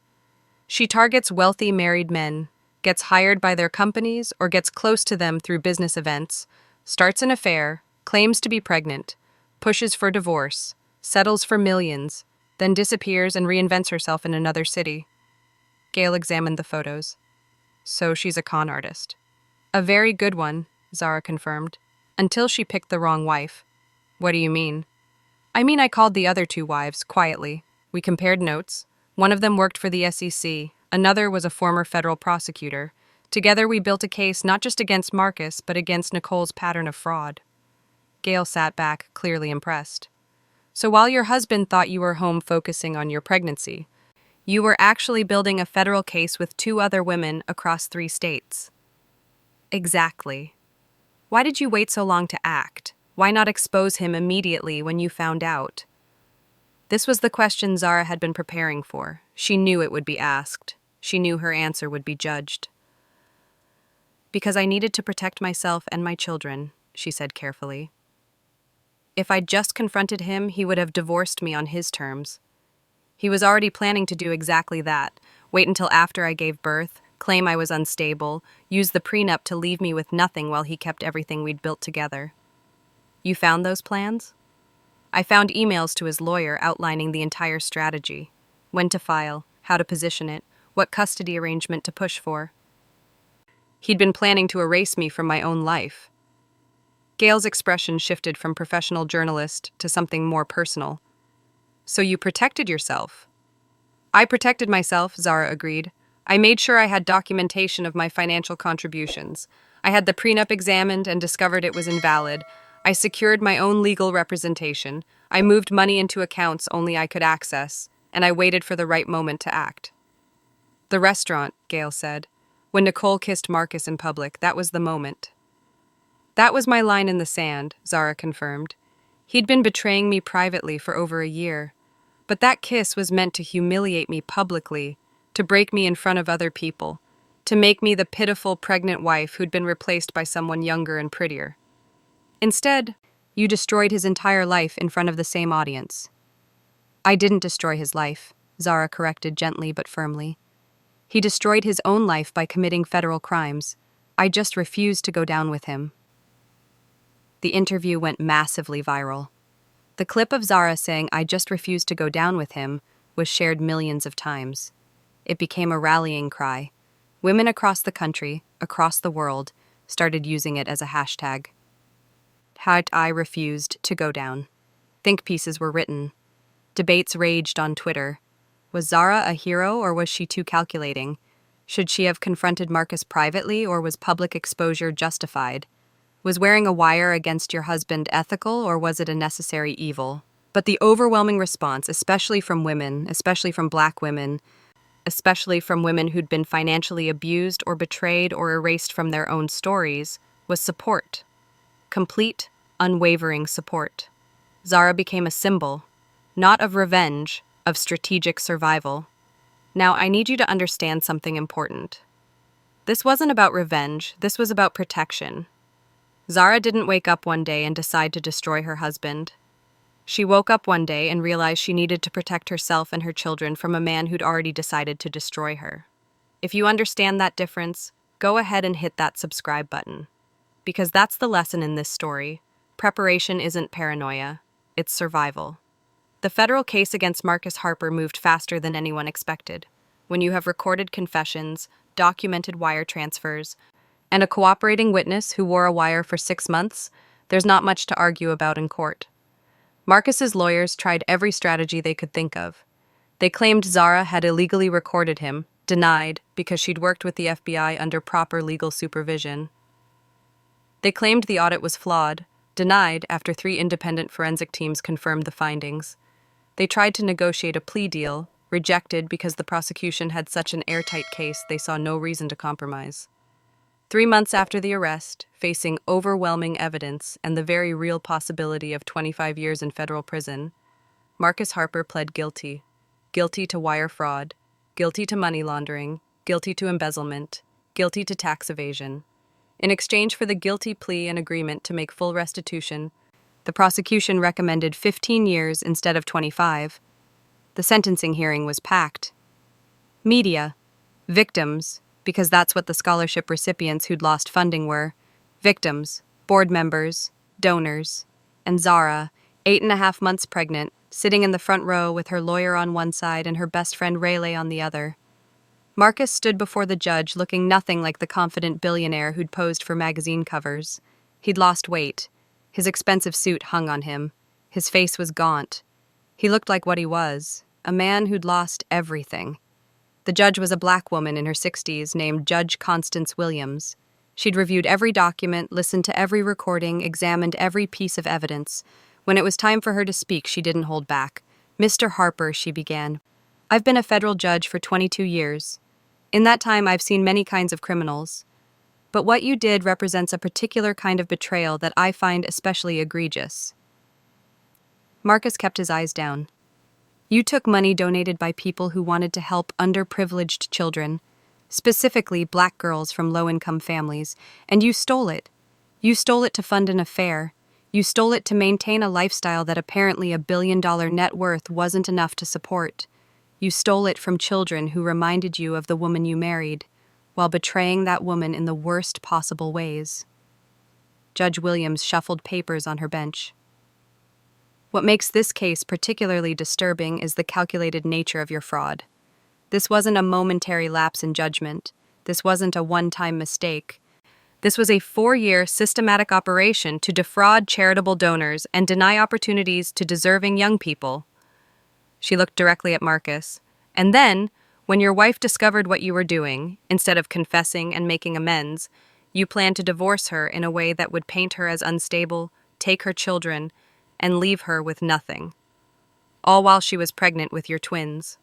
She targets wealthy married men, gets hired by their companies or gets close to them through business events, starts an affair, claims to be pregnant, pushes for divorce, settles for millions, then disappears and reinvents herself in another city. Gail examined the photos. So she's a con artist. A very good one, Zara confirmed, until she picked the wrong wife. What do you mean? I mean I called the other 2 wives, quietly. We compared notes. One of them worked for the SEC. Another was a former federal prosecutor. Together we built a case not just against Marcus, but against Nicole's pattern of fraud. Gail sat back, clearly impressed. So while your husband thought you were home focusing on your pregnancy, you were actually building a federal case with 2 other women across 3 states. Exactly. Why did you wait so long to act? Why not expose him immediately when you found out? This was the question Zara had been preparing for. She knew it would be asked. She knew her answer would be judged. Because I needed to protect myself and my children, she said carefully. If I'd just confronted him, he would have divorced me on his terms. He was already planning to do exactly that, wait until after I gave birth, claim I was unstable, use the prenup to leave me with nothing while he kept everything we'd built together. You found those plans? I found emails to his lawyer outlining the entire strategy. When to file, how to position it, what custody arrangement to push for. He'd been planning to erase me from my own life. Gail's expression shifted from professional journalist to something more personal. So you protected yourself? I protected myself, Zara agreed. I made sure I had documentation of my financial contributions. I had the prenup examined and discovered it was invalid. I secured my own legal representation. I moved money into accounts only I could access, and I waited for the right moment to act. The restaurant, Gail said. When Nicole kissed Marcus in public, that was the moment. That was my line in the sand, Zara confirmed. He'd been betraying me privately for over a year. But that kiss was meant to humiliate me publicly, to break me in front of other people, to make me the pitiful pregnant wife who'd been replaced by someone younger and prettier. Instead, you destroyed his entire life in front of the same audience. I didn't destroy his life, Zara corrected gently but firmly. He destroyed his own life by committing federal crimes. I just refused to go down with him. The interview went massively viral. The clip of Zara saying, "I just refused to go down with him," was shared millions of times. It became a rallying cry. Women across the country, across the world, started using it as a hashtag. I refused to go down. Think pieces were written. Debates raged on Twitter. Was Zara a hero or was she too calculating? Should she have confronted Marcus privately or was public exposure justified? Was wearing a wire against your husband ethical or was it a necessary evil? But the overwhelming response, especially from women, especially from Black women, especially from women who'd been financially abused or betrayed or erased from their own stories, was support. Complete, unwavering support. Zara became a symbol, not of revenge, of strategic survival. Now, I need you to understand something important. This wasn't about revenge, this was about protection. Zara didn't wake up one day and decide to destroy her husband. She woke up one day and realized she needed to protect herself and her children from a man who'd already decided to destroy her. If you understand that difference, go ahead and hit that subscribe button. Because that's the lesson in this story. Preparation isn't paranoia, it's survival. The federal case against Marcus Harper moved faster than anyone expected. When you have recorded confessions, documented wire transfers, and a cooperating witness who wore a wire for 6 months, there's not much to argue about in court. Marcus's lawyers tried every strategy they could think of. They claimed Zara had illegally recorded him, denied because she'd worked with the FBI under proper legal supervision. They claimed the audit was flawed, denied after 3 independent forensic teams confirmed the findings. They tried to negotiate a plea deal, rejected because the prosecution had such an airtight case they saw no reason to compromise. 3 months after the arrest, facing overwhelming evidence and the very real possibility of 25 years in federal prison, Marcus Harper pled guilty. Guilty to wire fraud, guilty to money laundering, guilty to embezzlement, guilty to tax evasion. In exchange for the guilty plea and agreement to make full restitution, the prosecution recommended 15 years instead of 25. The sentencing hearing was packed. Media, victims, because that's what the scholarship recipients who'd lost funding were, victims, board members, donors, and Zara, 8.5 months pregnant, sitting in the front row with her lawyer on one side and her best friend Rayleigh on the other. Marcus stood before the judge looking nothing like the confident billionaire who'd posed for magazine covers. He'd lost weight. His expensive suit hung on him. His face was gaunt. He looked like what he was, a man who'd lost everything. The judge was a Black woman in her 60s named Judge Constance Williams. She'd reviewed every document, listened to every recording, examined every piece of evidence. When it was time for her to speak, she didn't hold back. "Mr. Harper," she began, "I've been a federal judge for 22 years. In that time, I've seen many kinds of criminals. But what you did represents a particular kind of betrayal that I find especially egregious." Marcus kept his eyes down. "You took money donated by people who wanted to help underprivileged children, specifically Black girls from low-income families, and you stole it. You stole it to fund an affair. You stole it to maintain a lifestyle that apparently $1 billion net worth wasn't enough to support. You stole it from children who reminded you of the woman you married, while betraying that woman in the worst possible ways." Judge Williams shuffled papers on her bench. "What makes this case particularly disturbing is the calculated nature of your fraud. This wasn't a momentary lapse in judgment. This wasn't a one-time mistake. This was a 4-year systematic operation to defraud charitable donors and deny opportunities to deserving young people." She looked directly at Marcus. "And then, when your wife discovered what you were doing, instead of confessing and making amends, you planned to divorce her in a way that would paint her as unstable, take her children, and leave her with nothing. All while she was pregnant with your twins."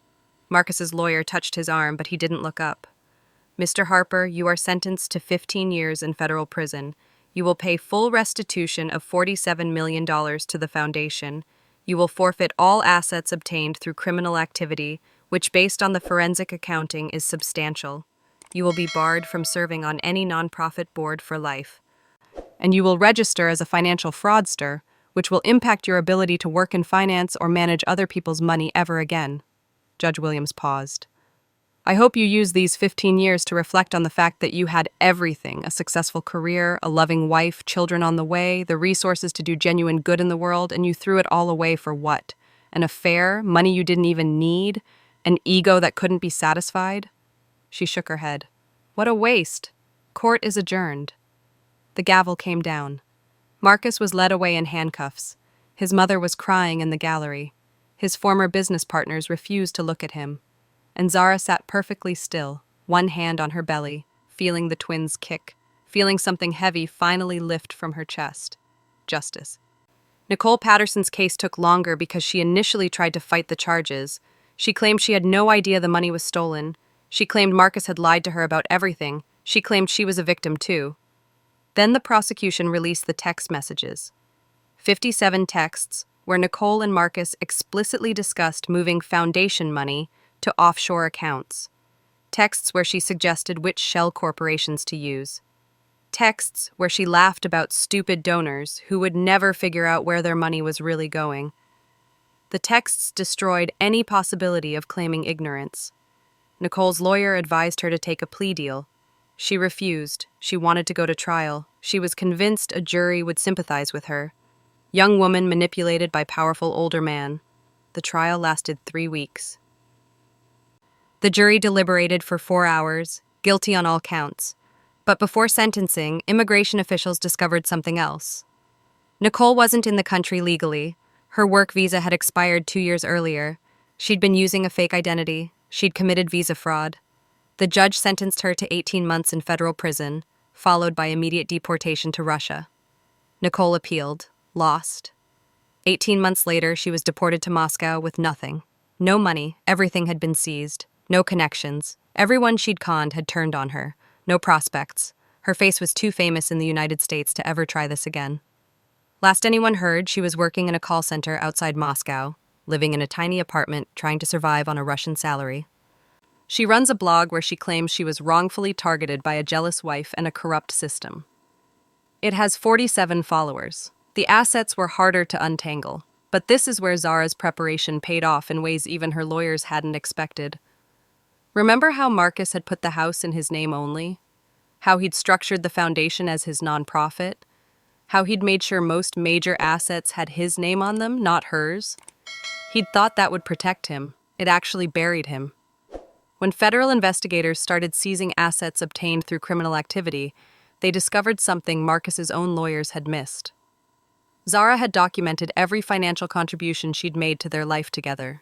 Marcus's lawyer touched his arm, but he didn't look up. "Mr. Harper, you are sentenced to 15 years in federal prison. You will pay full restitution of $47 million to the foundation. You will forfeit all assets obtained through criminal activity, which based on the forensic accounting is substantial. You will be barred from serving on any nonprofit board for life. And you will register as a financial fraudster, which will impact your ability to work in finance or manage other people's money ever again." Judge Williams paused. "I hope you use these 15 years to reflect on the fact that you had everything: a successful career, a loving wife, children on the way, the resources to do genuine good in the world, and you threw it all away for what? An affair, money you didn't even need, an ego that couldn't be satisfied?" She shook her head. "What a waste. Court is adjourned." The gavel came down. Marcus was led away in handcuffs. His mother was crying in the gallery. His former business partners refused to look at him. And Zara sat perfectly still, one hand on her belly, feeling the twins kick, feeling something heavy finally lift from her chest. Justice. Nicole Patterson's case took longer because she initially tried to fight the charges. She claimed she had no idea the money was stolen. She claimed Marcus had lied to her about everything. She claimed she was a victim too. Then the prosecution released the text messages. 57 texts where Nicole and Marcus explicitly discussed moving foundation money to offshore accounts. Texts where she suggested which shell corporations to use. Texts where she laughed about stupid donors who would never figure out where their money was really going. The texts destroyed any possibility of claiming ignorance. Nicole's lawyer advised her to take a plea deal. She refused. She wanted to go to trial. She was convinced a jury would sympathize with her. Young woman manipulated by powerful older man. The trial lasted 3 weeks. The jury deliberated for 4 hours, guilty on all counts. But before sentencing, immigration officials discovered something else. Nicole wasn't in the country legally. Her work visa had expired 2 years earlier. She'd been using a fake identity. She'd committed visa fraud. The judge sentenced her to 18 months in federal prison, followed by immediate deportation to Russia. Nicole appealed, lost. 18 months later, she was deported to Moscow with nothing. No money, everything had been seized. No connections. Everyone she'd conned had turned on her. No prospects. Her face was too famous in the United States to ever try this again. Last anyone heard, she was working in a call center outside Moscow, living in a tiny apartment, trying to survive on a Russian salary. She runs a blog where she claims she was wrongfully targeted by a jealous wife and a corrupt system. It has 47 followers. The assets were harder to untangle, but this is where Zara's preparation paid off in ways even her lawyers hadn't expected. Remember how Marcus had put the house in his name only? How he'd structured the foundation as his nonprofit? How he'd made sure most major assets had his name on them, not hers? He'd thought that would protect him. It actually buried him. When federal investigators started seizing assets obtained through criminal activity, they discovered something Marcus's own lawyers had missed. Zara had documented every financial contribution she'd made to their life together.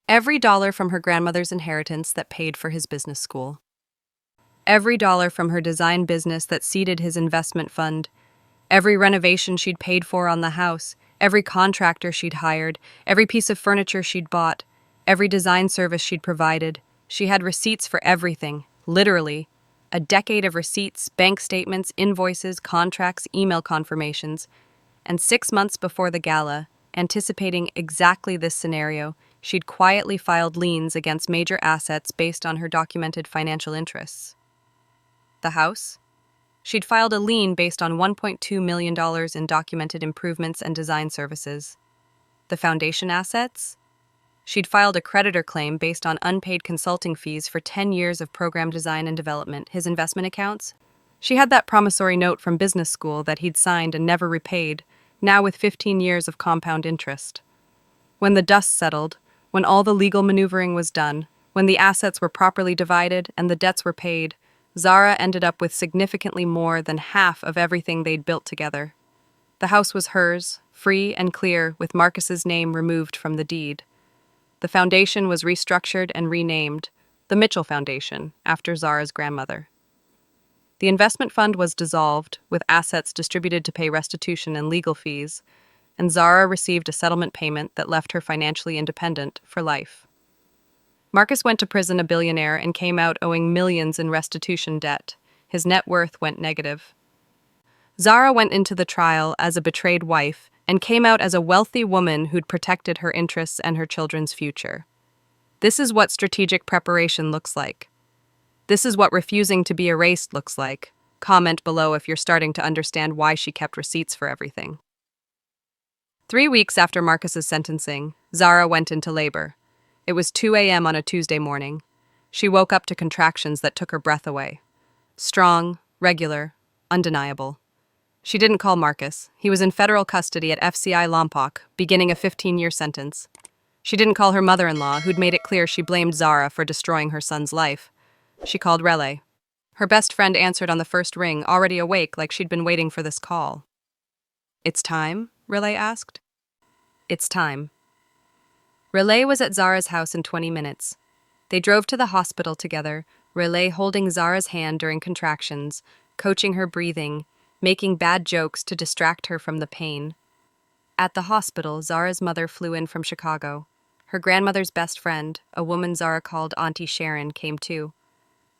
Every dollar from her grandmother's inheritance that paid for his business school. Every dollar from her design business that seeded his investment fund. Every renovation she'd paid for on the house. Every contractor she'd hired. Every piece of furniture she'd bought. Every design service she'd provided. She had receipts for everything, literally. A decade of receipts, bank statements, invoices, contracts, email confirmations. And 6 months before the gala, anticipating exactly this scenario, she'd quietly filed liens against major assets based on her documented financial interests. The house? She'd filed a lien based on $1.2 million in documented improvements and design services. The foundation assets? She'd filed a creditor claim based on unpaid consulting fees for 10 years of program design and development. His investment accounts? She had that promissory note from business school that he'd signed and never repaid, now with 15 years of compound interest. When the dust settled, when all the legal maneuvering was done, when the assets were properly divided and the debts were paid, Zara ended up with significantly more than half of everything they'd built together. The house was hers, free and clear, with Marcus's name removed from the deed. The foundation was restructured and renamed, the Mitchell Foundation, after Zara's grandmother. The investment fund was dissolved, with assets distributed to pay restitution and legal fees, and Zara received a settlement payment that left her financially independent for life. Marcus went to prison a billionaire and came out owing millions in restitution debt. His net worth went negative. Zara went into the trial as a betrayed wife and came out as a wealthy woman who'd protected her interests and her children's future. This is what strategic preparation looks like. This is what refusing to be erased looks like. Comment below if you're starting to understand why she kept receipts for everything. 3 weeks after Marcus's sentencing, Zara went into labor. It was 2 a.m. on a Tuesday morning. She woke up to contractions that took her breath away. Strong, regular, undeniable. She didn't call Marcus. He was in federal custody at FCI Lompoc, beginning a 15-year sentence. She didn't call her mother-in-law, who'd made it clear she blamed Zara for destroying her son's life. She called Relay. Her best friend answered on the first ring, already awake like she'd been waiting for this call. "It's time?" Relay asked. It's time. Relay was at Zara's house in 20 minutes. They drove to the hospital together, Relay holding Zara's hand during contractions, coaching her breathing, making bad jokes to distract her from the pain. At the hospital, Zara's mother flew in from Chicago. Her grandmother's best friend, a woman Zara called Auntie Sharon, came too.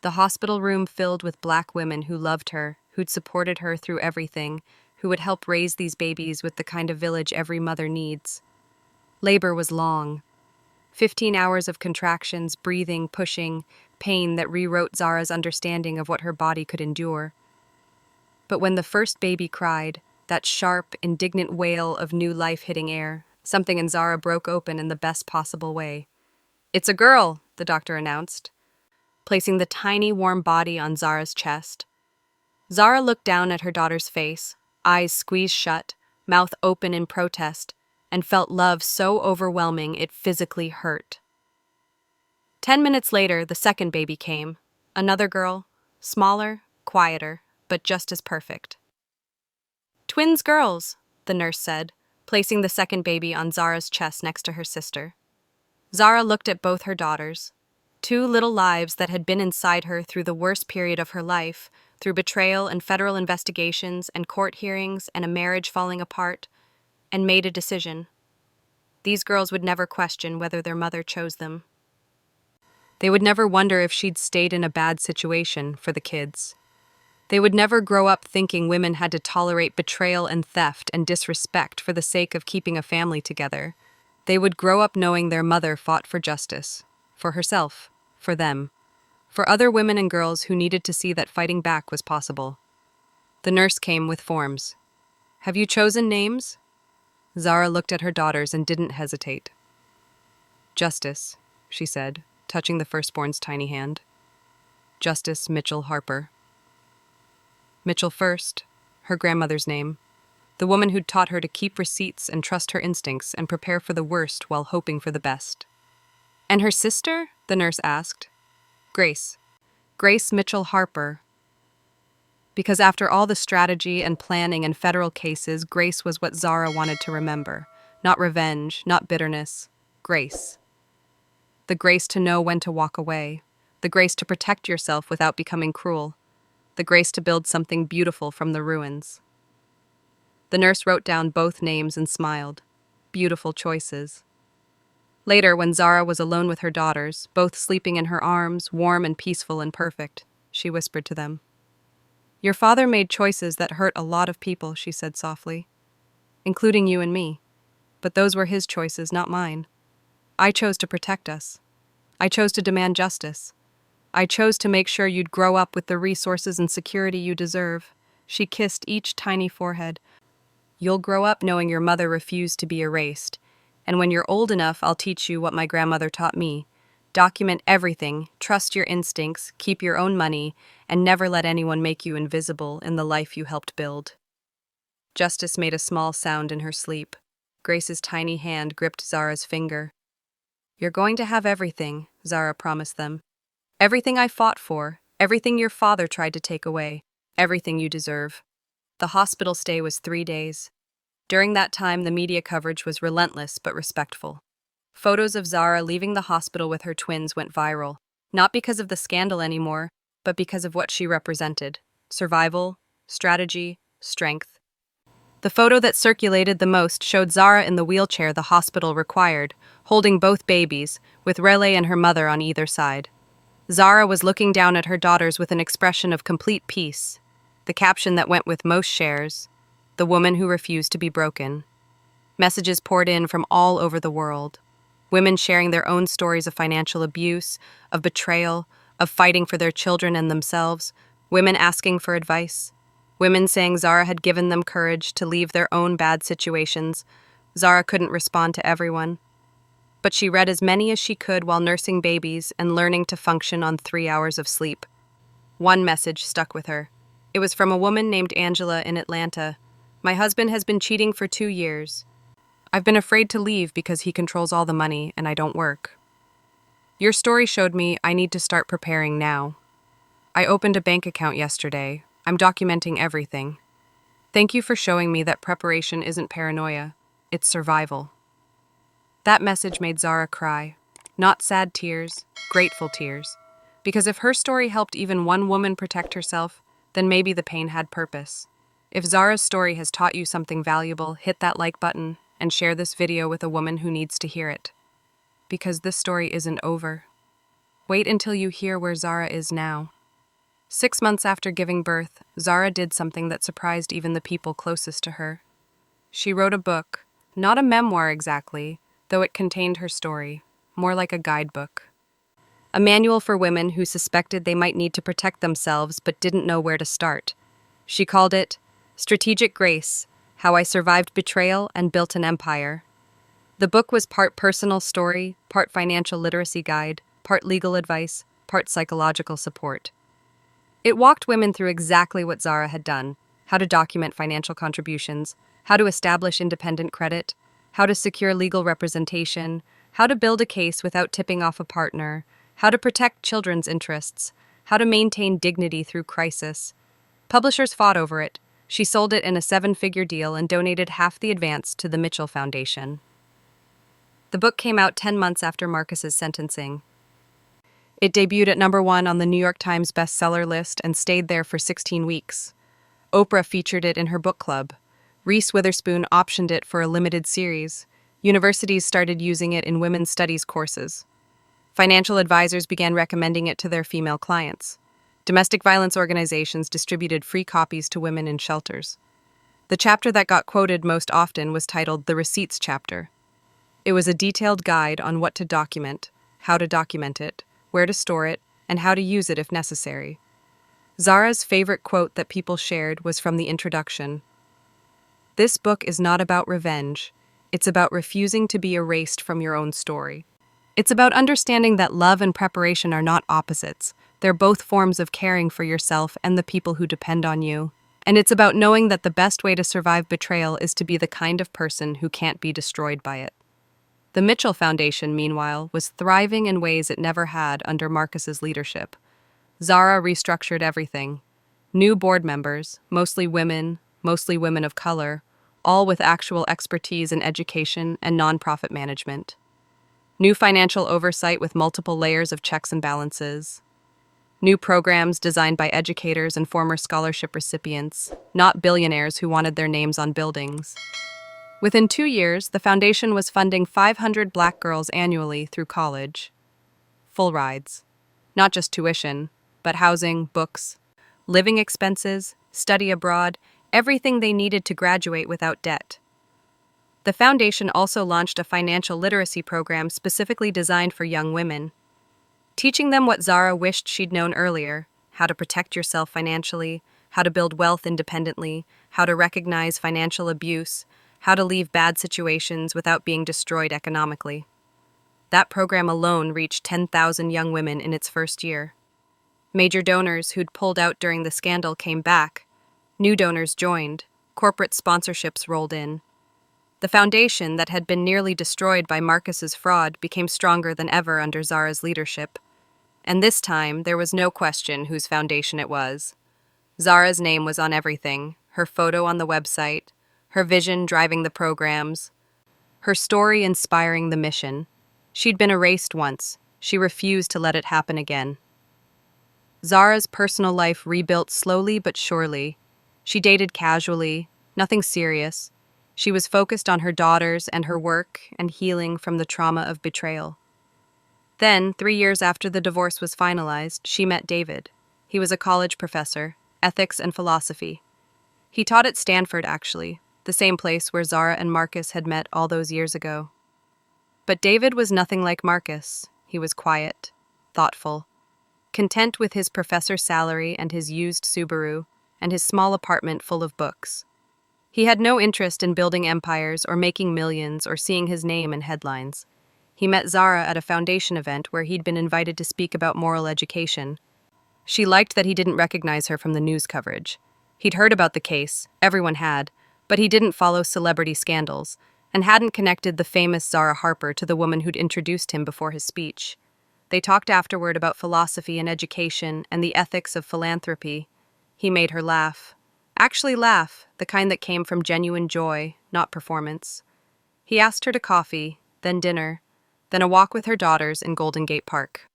The hospital room filled with black women who loved her, who'd supported her through everything, who would help raise these babies with the kind of village every mother needs. Labor was long. 15 hours of contractions, breathing, pushing, pain that rewrote Zara's understanding of what her body could endure. But when the first baby cried, that sharp, indignant wail of new life hitting air, something in Zara broke open in the best possible way. "It's a girl," the doctor announced, placing the tiny, warm body on Zara's chest. Zara looked down at her daughter's face, eyes squeezed shut, mouth open in protest, and felt love so overwhelming it physically hurt. 10 minutes later, the second baby came. Another girl, smaller, quieter, but just as perfect. "Twins girls," the nurse said, placing the second baby on Zara's chest next to her sister. Zara looked at both her daughters. Two little lives that had been inside her through the worst period of her life, through betrayal and federal investigations and court hearings and a marriage falling apart, and made a decision. These girls would never question whether their mother chose them. They would never wonder if she'd stayed in a bad situation for the kids. They would never grow up thinking women had to tolerate betrayal and theft and disrespect for the sake of keeping a family together. They would grow up knowing their mother fought for justice, for herself, for them, for other women and girls who needed to see that fighting back was possible. The nurse came with forms. "Have you chosen names?" Zara looked at her daughters and didn't hesitate. "Justice," she said, touching the firstborn's tiny hand. "Justice Mitchell Harper." Mitchell first, her grandmother's name, the woman who'd taught her to keep receipts and trust her instincts and prepare for the worst while hoping for the best. "And her sister?" the nurse asked. "Grace. Grace Mitchell Harper." Because after all the strategy and planning and federal cases, Grace was what Zara wanted to remember. Not revenge, not bitterness. Grace. The grace to know when to walk away. The grace to protect yourself without becoming cruel. The grace to build something beautiful from the ruins. The nurse wrote down both names and smiled. Beautiful choices. Later, when Zara was alone with her daughters, both sleeping in her arms, warm and peaceful and perfect, she whispered to them. "Your father made choices that hurt a lot of people," she said softly, "including you and me. But those were his choices, not mine. I chose to protect us. I chose to demand justice. I chose to make sure you'd grow up with the resources and security you deserve." She kissed each tiny forehead. "You'll grow up knowing your mother refused to be erased. And when you're old enough, I'll teach you what my grandmother taught me. Document everything, trust your instincts, keep your own money, and never let anyone make you invisible in the life you helped build." Justice made a small sound in her sleep. Grace's tiny hand gripped Zara's finger. "You're going to have everything," Zara promised them. "Everything I fought for, everything your father tried to take away, everything you deserve." The hospital stay was 3 days. During that time, the media coverage was relentless but respectful. Photos of Zara leaving the hospital with her twins went viral, not because of the scandal anymore, but because of what she represented: survival, strategy, strength. The photo that circulated the most showed Zara in the wheelchair the hospital required, holding both babies, with Relay and her mother on either side. Zara was looking down at her daughters with an expression of complete peace. The caption that went with most shares: "The woman who refused to be broken." Messages poured in from all over the world. Women sharing their own stories of financial abuse, of betrayal, of fighting for their children and themselves. Women asking for advice. Women saying Zara had given them courage to leave their own bad situations. Zara couldn't respond to everyone, but she read as many as she could while nursing babies and learning to function on 3 hours of sleep. One message stuck with her. It was from a woman named Angela in Atlanta. "My husband has been cheating for 2 years. I've been afraid to leave because he controls all the money and I don't work. Your story showed me I need to start preparing now. I opened a bank account yesterday. I'm documenting everything. Thank you for showing me that preparation isn't paranoia, it's survival." That message made Zara cry. Not sad tears, grateful tears. Because if her story helped even one woman protect herself, then maybe the pain had purpose. If Zara's story has taught you something valuable, hit that like button and share this video with a woman who needs to hear it. Because this story isn't over. Wait until you hear where Zara is now. 6 months after giving birth, Zara did something that surprised even the people closest to her. She wrote a book, not a memoir exactly, though it contained her story, more like a guidebook. A manual for women who suspected they might need to protect themselves but didn't know where to start. She called it Strategic Grace: How I Survived Betrayal and Built an Empire. The book was part personal story, part financial literacy guide, part legal advice, part psychological support. It walked women through exactly what Zara had done: how to document financial contributions, how to establish independent credit, how to secure legal representation, how to build a case without tipping off a partner, how to protect children's interests, how to maintain dignity through crisis. Publishers fought over it. She sold it in a 7-figure deal and donated half the advance to the Mitchell Foundation. The book came out 10 months after Marcus's sentencing. It debuted at #1 on the New York Times bestseller list and stayed there for 16 weeks. Oprah featured it in her book club. Reese Witherspoon optioned it for a limited series. Universities started using it in women's studies courses. Financial advisors began recommending it to their female clients. Domestic violence organizations distributed free copies to women in shelters. The chapter that got quoted most often was titled The Receipts Chapter. It was a detailed guide on what to document, how to document it, where to store it, and how to use it if necessary. Zara's favorite quote that people shared was from the introduction. "This book is not about revenge. It's about refusing to be erased from your own story. It's about understanding that love and preparation are not opposites. They're both forms of caring for yourself and the people who depend on you. And it's about knowing that the best way to survive betrayal is to be the kind of person who can't be destroyed by it." The Mitchell Foundation, meanwhile, was thriving in ways it never had under Marcus's leadership. Zara restructured everything. New board members, mostly women of color, all with actual expertise in education and nonprofit management. New financial oversight with multiple layers of checks and balances. New programs designed by educators and former scholarship recipients, not billionaires who wanted their names on buildings. Within 2 years, the foundation was funding 500 Black girls annually through college. Full rides. Not just tuition, but housing, books, living expenses, study abroad, everything they needed to graduate without debt. The foundation also launched a financial literacy program specifically designed for young women, teaching them what Zara wished she'd known earlier: how to protect yourself financially, how to build wealth independently, how to recognize financial abuse, how to leave bad situations without being destroyed economically. That program alone reached 10,000 young women in its first year. Major donors who'd pulled out during the scandal came back. New donors joined. Corporate sponsorships rolled in. The foundation that had been nearly destroyed by Marcus's fraud became stronger than ever under Zara's leadership. And this time, there was no question whose foundation it was. Zara's name was on everything: her photo on the website, her vision driving the programs, her story inspiring the mission. She'd been erased once. She refused to let it happen again. Zara's personal life rebuilt slowly but surely. She dated casually, nothing serious. She was focused on her daughters and her work and healing from the trauma of betrayal. Then, 3 years after the divorce was finalized, she met David. He was a college professor, ethics and philosophy. He taught at Stanford, actually, the same place where Zara and Marcus had met all those years ago. But David was nothing like Marcus. He was quiet, thoughtful, content with his professor's salary and his used Subaru and his small apartment full of books. He had no interest in building empires or making millions or seeing his name in headlines. He met Zara at a foundation event where he'd been invited to speak about moral education. She liked that he didn't recognize her from the news coverage. He'd heard about the case, everyone had, but he didn't follow celebrity scandals and hadn't connected the famous Zara Harper to the woman who'd introduced him before his speech. They talked afterward about philosophy and education and the ethics of philanthropy. He made her laugh. Actually laugh, the kind that came from genuine joy, not performance. He asked her to coffee. then dinner, then a walk with her daughters in Golden Gate Park.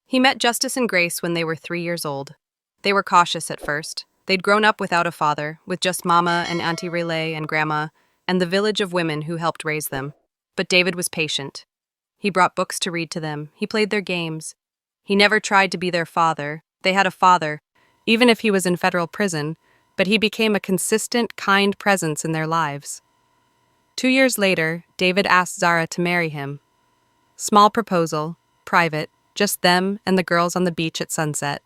He met Justice and Grace when they were 3 years old. They were cautious at first. They'd grown up without a father, with just Mama and Auntie Relay and Grandma, and the village of women who helped raise them. But David was patient. He brought books to read to them. He played their games. He never tried to be their father. They had a father, even if he was in federal prison, but he became a consistent, kind presence in their lives. 2 years later, David asked Zara to marry him. Small proposal, private, just them and the girls on the beach at sunset.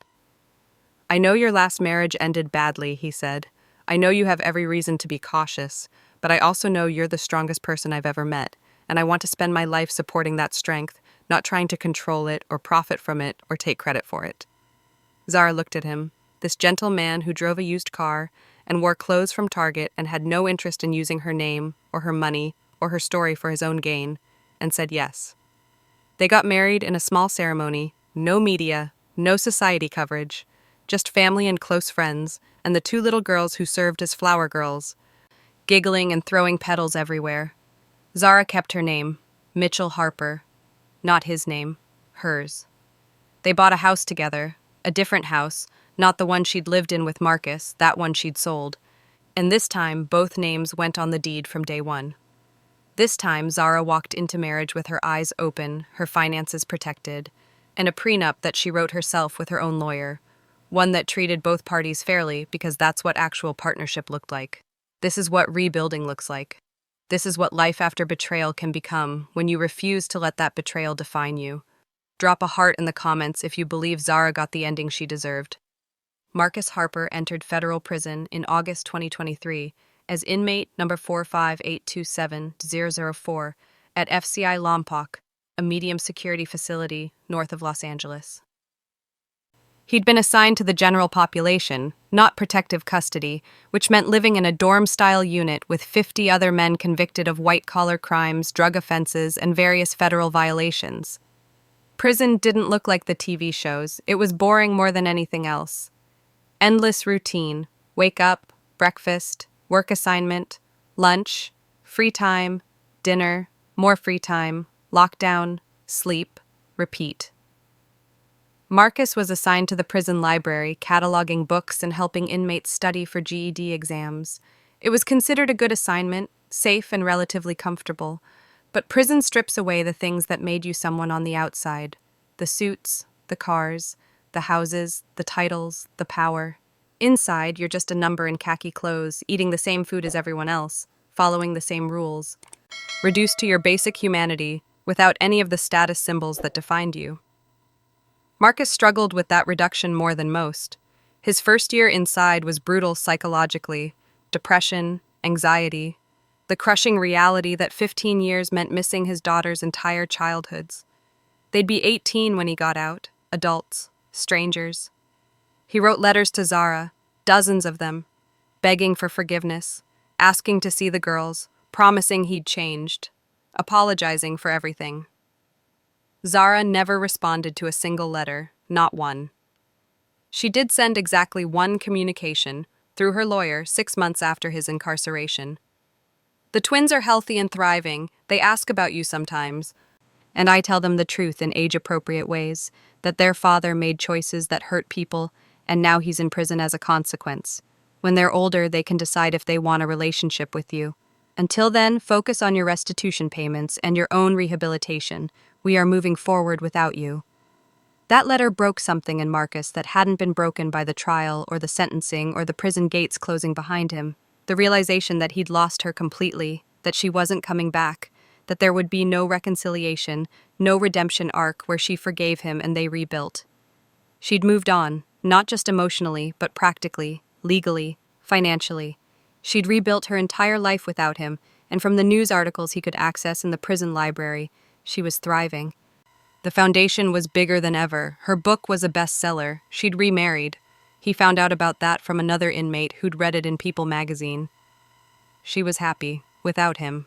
"I know your last marriage ended badly," he said. "I know you have every reason to be cautious, but I also know you're the strongest person I've ever met, and I want to spend my life supporting that strength, not trying to control it or profit from it or take credit for it." Zara looked at him, this gentle man who drove a used car and wore clothes from Target and had no interest in using her name or her money or her story for his own gain, and said yes. They got married in a small ceremony, no media, no society coverage, just family and close friends, and the 2 little girls who served as flower girls, giggling and throwing petals everywhere. Zara kept her name, Mitchell Harper. Not his name, hers. They bought a house together, a different house, not the one she'd lived in with Marcus, that one she'd sold. And this time, both names went on the deed from day one. This time, Zara walked into marriage with her eyes open, her finances protected, and a prenup that she wrote herself with her own lawyer, one that treated both parties fairly because that's what actual partnership looked like. This is what rebuilding looks like. This is what life after betrayal can become when you refuse to let that betrayal define you. Drop a heart in the comments if you believe Zara got the ending she deserved. Marcus Harper entered federal prison in August 2023 as inmate number 45827-004 at FCI Lompoc, a medium security facility north of Los Angeles. He'd been assigned to the general population, not protective custody, which meant living in a dorm-style unit with 50 other men convicted of white-collar crimes, drug offenses, and various federal violations. Prison didn't look like the TV shows. It was boring more than anything else. Endless routine: wake up, breakfast, work assignment, lunch, free time, dinner, more free time, lockdown, sleep, repeat. Marcus was assigned to the prison library, cataloging books and helping inmates study for GED exams. It was considered a good assignment, safe and relatively comfortable, but prison strips away the things that made you someone on the outside: the suits, the cars, the houses, the titles, the power. Inside, you're just a number in khaki clothes, eating the same food as everyone else, following the same rules, reduced to your basic humanity without any of the status symbols that defined you. Marcus struggled with that reduction more than most. His first year inside was brutal psychologically: depression, anxiety, the crushing reality that 15 years meant missing his daughter's entire childhoods. They'd be 18 when he got out, adults, strangers. He wrote letters to Zara, dozens of them, begging for forgiveness, asking to see the girls, promising he'd changed, apologizing for everything. Zara never responded to a single letter, not one. She did send exactly one communication, through her lawyer, 6 months after his incarceration. "The twins are healthy and thriving. They ask about you sometimes, and I tell them the truth in age-appropriate ways, that their father made choices that hurt people, and now he's in prison as a consequence. When they're older, they can decide if they want a relationship with you. Until then, focus on your restitution payments and your own rehabilitation. We are moving forward without you." That letter broke something in Marcus that hadn't been broken by the trial or the sentencing or the prison gates closing behind him. The realization that he'd lost her completely, that she wasn't coming back, that there would be no reconciliation, no redemption arc where she forgave him and they rebuilt. She'd moved on, not just emotionally, but practically, legally, financially. She'd rebuilt her entire life without him, and from the news articles he could access in the prison library, she was thriving. The foundation was bigger than ever. Her book was a bestseller. She'd remarried. He found out about that from another inmate who'd read it in People magazine. She was happy, without him.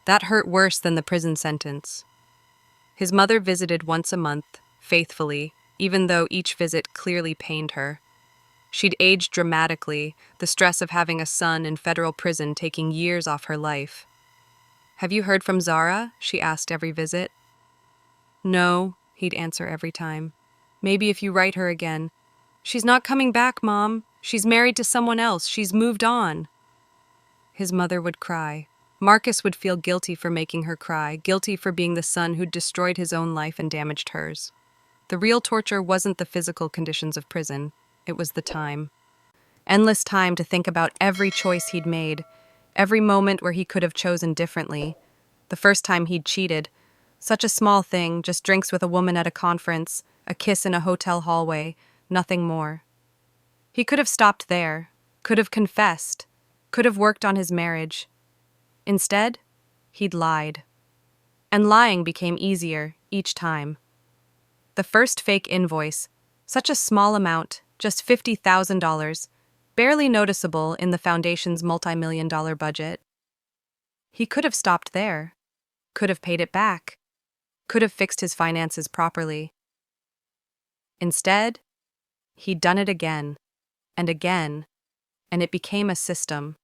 That hurt worse than the prison sentence. His mother visited once a month, faithfully, even though each visit clearly pained her. She'd aged dramatically, the stress of having a son in federal prison taking years off her life. "Have you heard from Zara?" she asked every visit. "No," he'd answer every time. "Maybe if you write her again." "She's not coming back, Mom. She's married to someone else. She's moved on." His mother would cry. Marcus would feel guilty for making her cry, guilty for being the son who'd destroyed his own life and damaged hers. The real torture wasn't the physical conditions of prison. It was the time. Endless time to think about every choice he'd made, every moment where he could have chosen differently. The first time he'd cheated. Such a small thing, just drinks with a woman at a conference, a kiss in a hotel hallway, nothing more. He could have stopped there, could have confessed, could have worked on his marriage. Instead, he'd lied. And lying became easier each time. The first fake invoice, such a small amount, just $50,000, barely noticeable in the foundation's multi-million-dollar budget. He could have stopped there, could have paid it back, could have fixed his finances properly. Instead, he'd done it again, and it became a system.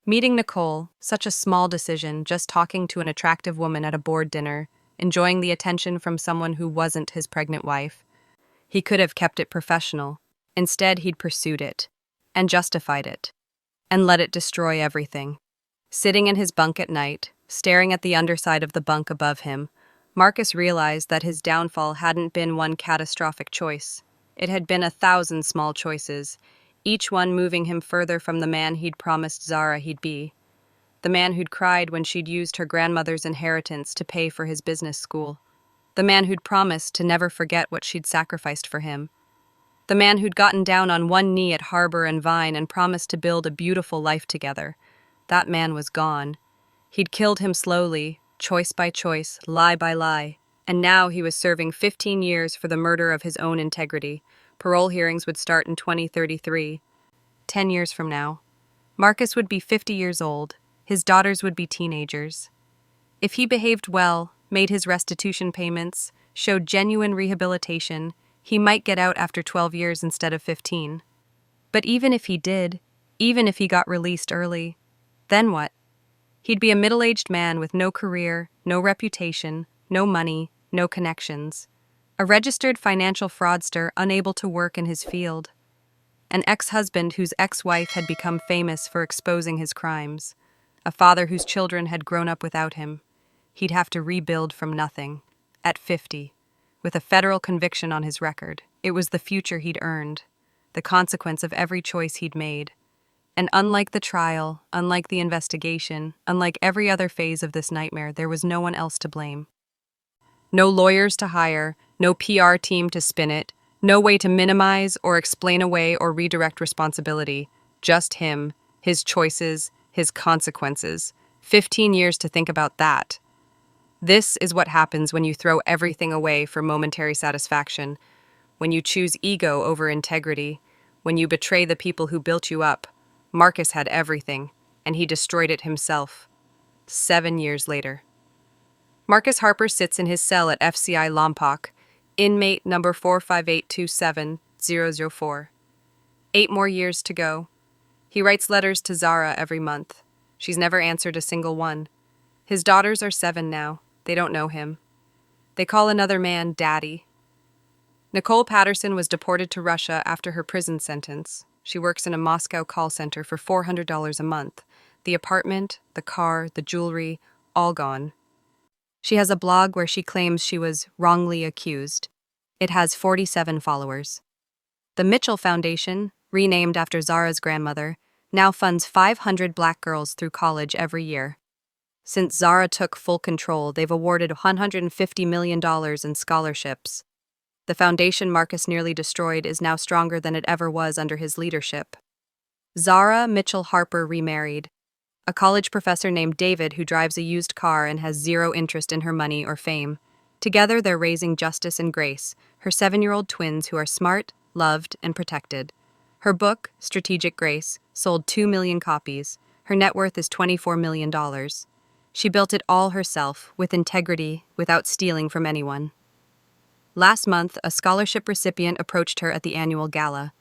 Meeting Nicole, such a small decision, just talking to an attractive woman at a board dinner, enjoying the attention from someone who wasn't his pregnant wife. He could have kept it professional. Instead, he'd pursued it, and justified it, and let it destroy everything. Sitting in his bunk at night, staring at the underside of the bunk above him, Marcus realized that his downfall hadn't been one catastrophic choice. It had been 1,000 small choices, each one moving him further from the man he'd promised Zara he'd be. The man who'd cried when she'd used her grandmother's inheritance to pay for his business school. The man who'd promised to never forget what she'd sacrificed for him. The man who'd gotten down on one knee at Harbor and Vine and promised to build a beautiful life together. That man was gone. He'd killed him slowly, choice by choice, lie by lie, and now he was serving 15 years for the murder of his own integrity. Parole hearings would start in 2033. 10 years from now. Marcus would be 50 years old. His daughters would be teenagers. If he behaved well, made his restitution payments, showed genuine rehabilitation, he might get out after 12 years instead of 15. But even if he did, even if he got released early, then what? He'd be a middle-aged man with no career, no reputation, no money, no connections. A registered financial fraudster unable to work in his field. An ex-husband whose ex-wife had become famous for exposing his crimes. A father whose children had grown up without him. He'd have to rebuild from nothing. At 50. With a federal conviction on his record. It was the future he'd earned. The consequence of every choice he'd made. And unlike the trial, unlike the investigation, unlike every other phase of this nightmare, there was no one else to blame. No lawyers to hire, no PR team to spin it, no way to minimize or explain away or redirect responsibility. Just him, his choices, his consequences. 15 years to think about that. This is what happens when you throw everything away for momentary satisfaction, when you choose ego over integrity, when you betray the people who built you up. Marcus had everything, and he destroyed it himself. 7 years later. Marcus Harper sits in his cell at FCI Lompoc, inmate number 45827-004. 8 more years to go. He writes letters to Zara every month. She's never answered a single one. His daughters are 7 now. They don't know him. They call another man Daddy. Nicole Patterson was deported to Russia after her prison sentence. She works in a Moscow call center for $400 a month. The apartment, the car, the jewelry, all gone. She has a blog where she claims she was wrongly accused. It has 47 followers. The Mitchell Foundation, renamed after Zara's grandmother, now funds 500 black girls through college every year. Since Zara took full control, they've awarded $150 million in scholarships. The foundation Marcus nearly destroyed is now stronger than it ever was under his leadership. Zara Mitchell Harper remarried. A college professor named David who drives a used car and has zero interest in her money or fame. Together they're raising Justice and Grace, her 7-year-old twins who are smart, loved, and protected. Her book, Strategic Grace, sold 2 million copies. Her net worth is $24 million. She built it all herself, with integrity, without stealing from anyone. Last month, a scholarship recipient approached her at the annual gala.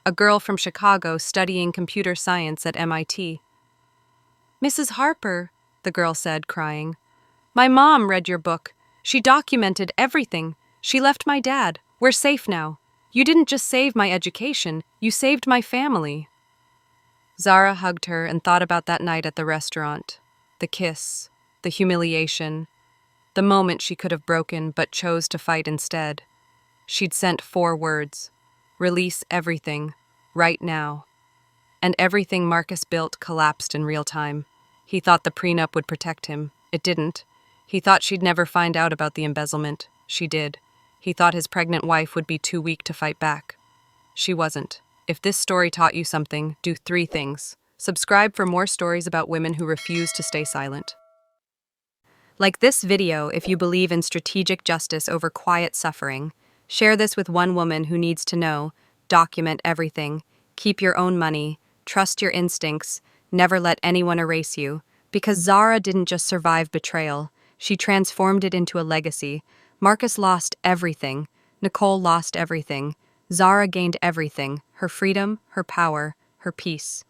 A girl from Chicago studying computer science at MIT. "Mrs. Harper, the girl said, crying. My mom read your book. She documented everything. She left my dad. We're safe now. You didn't just save my education, you saved my family. Zara hugged her and thought about that night at the restaurant. The kiss, the humiliation, the moment she could have broken but chose to fight instead. She'd sent 4 words. Release everything, right now. And everything Marcus built collapsed in real time. He thought the prenup would protect him. It didn't. He thought she'd never find out about the embezzlement. She did. He thought his pregnant wife would be too weak to fight back. She wasn't. If this story taught you something, do 3 things. Subscribe for more stories about women who refuse to stay silent. Like this video if you believe in strategic justice over quiet suffering. Share this with one woman who needs to know. Document everything. Keep your own money. Trust your instincts. Never let anyone erase you. Because Zara didn't just survive betrayal. She transformed it into a legacy. Marcus lost everything. Nicole lost everything. Zara gained everything. Her freedom, her power, her peace.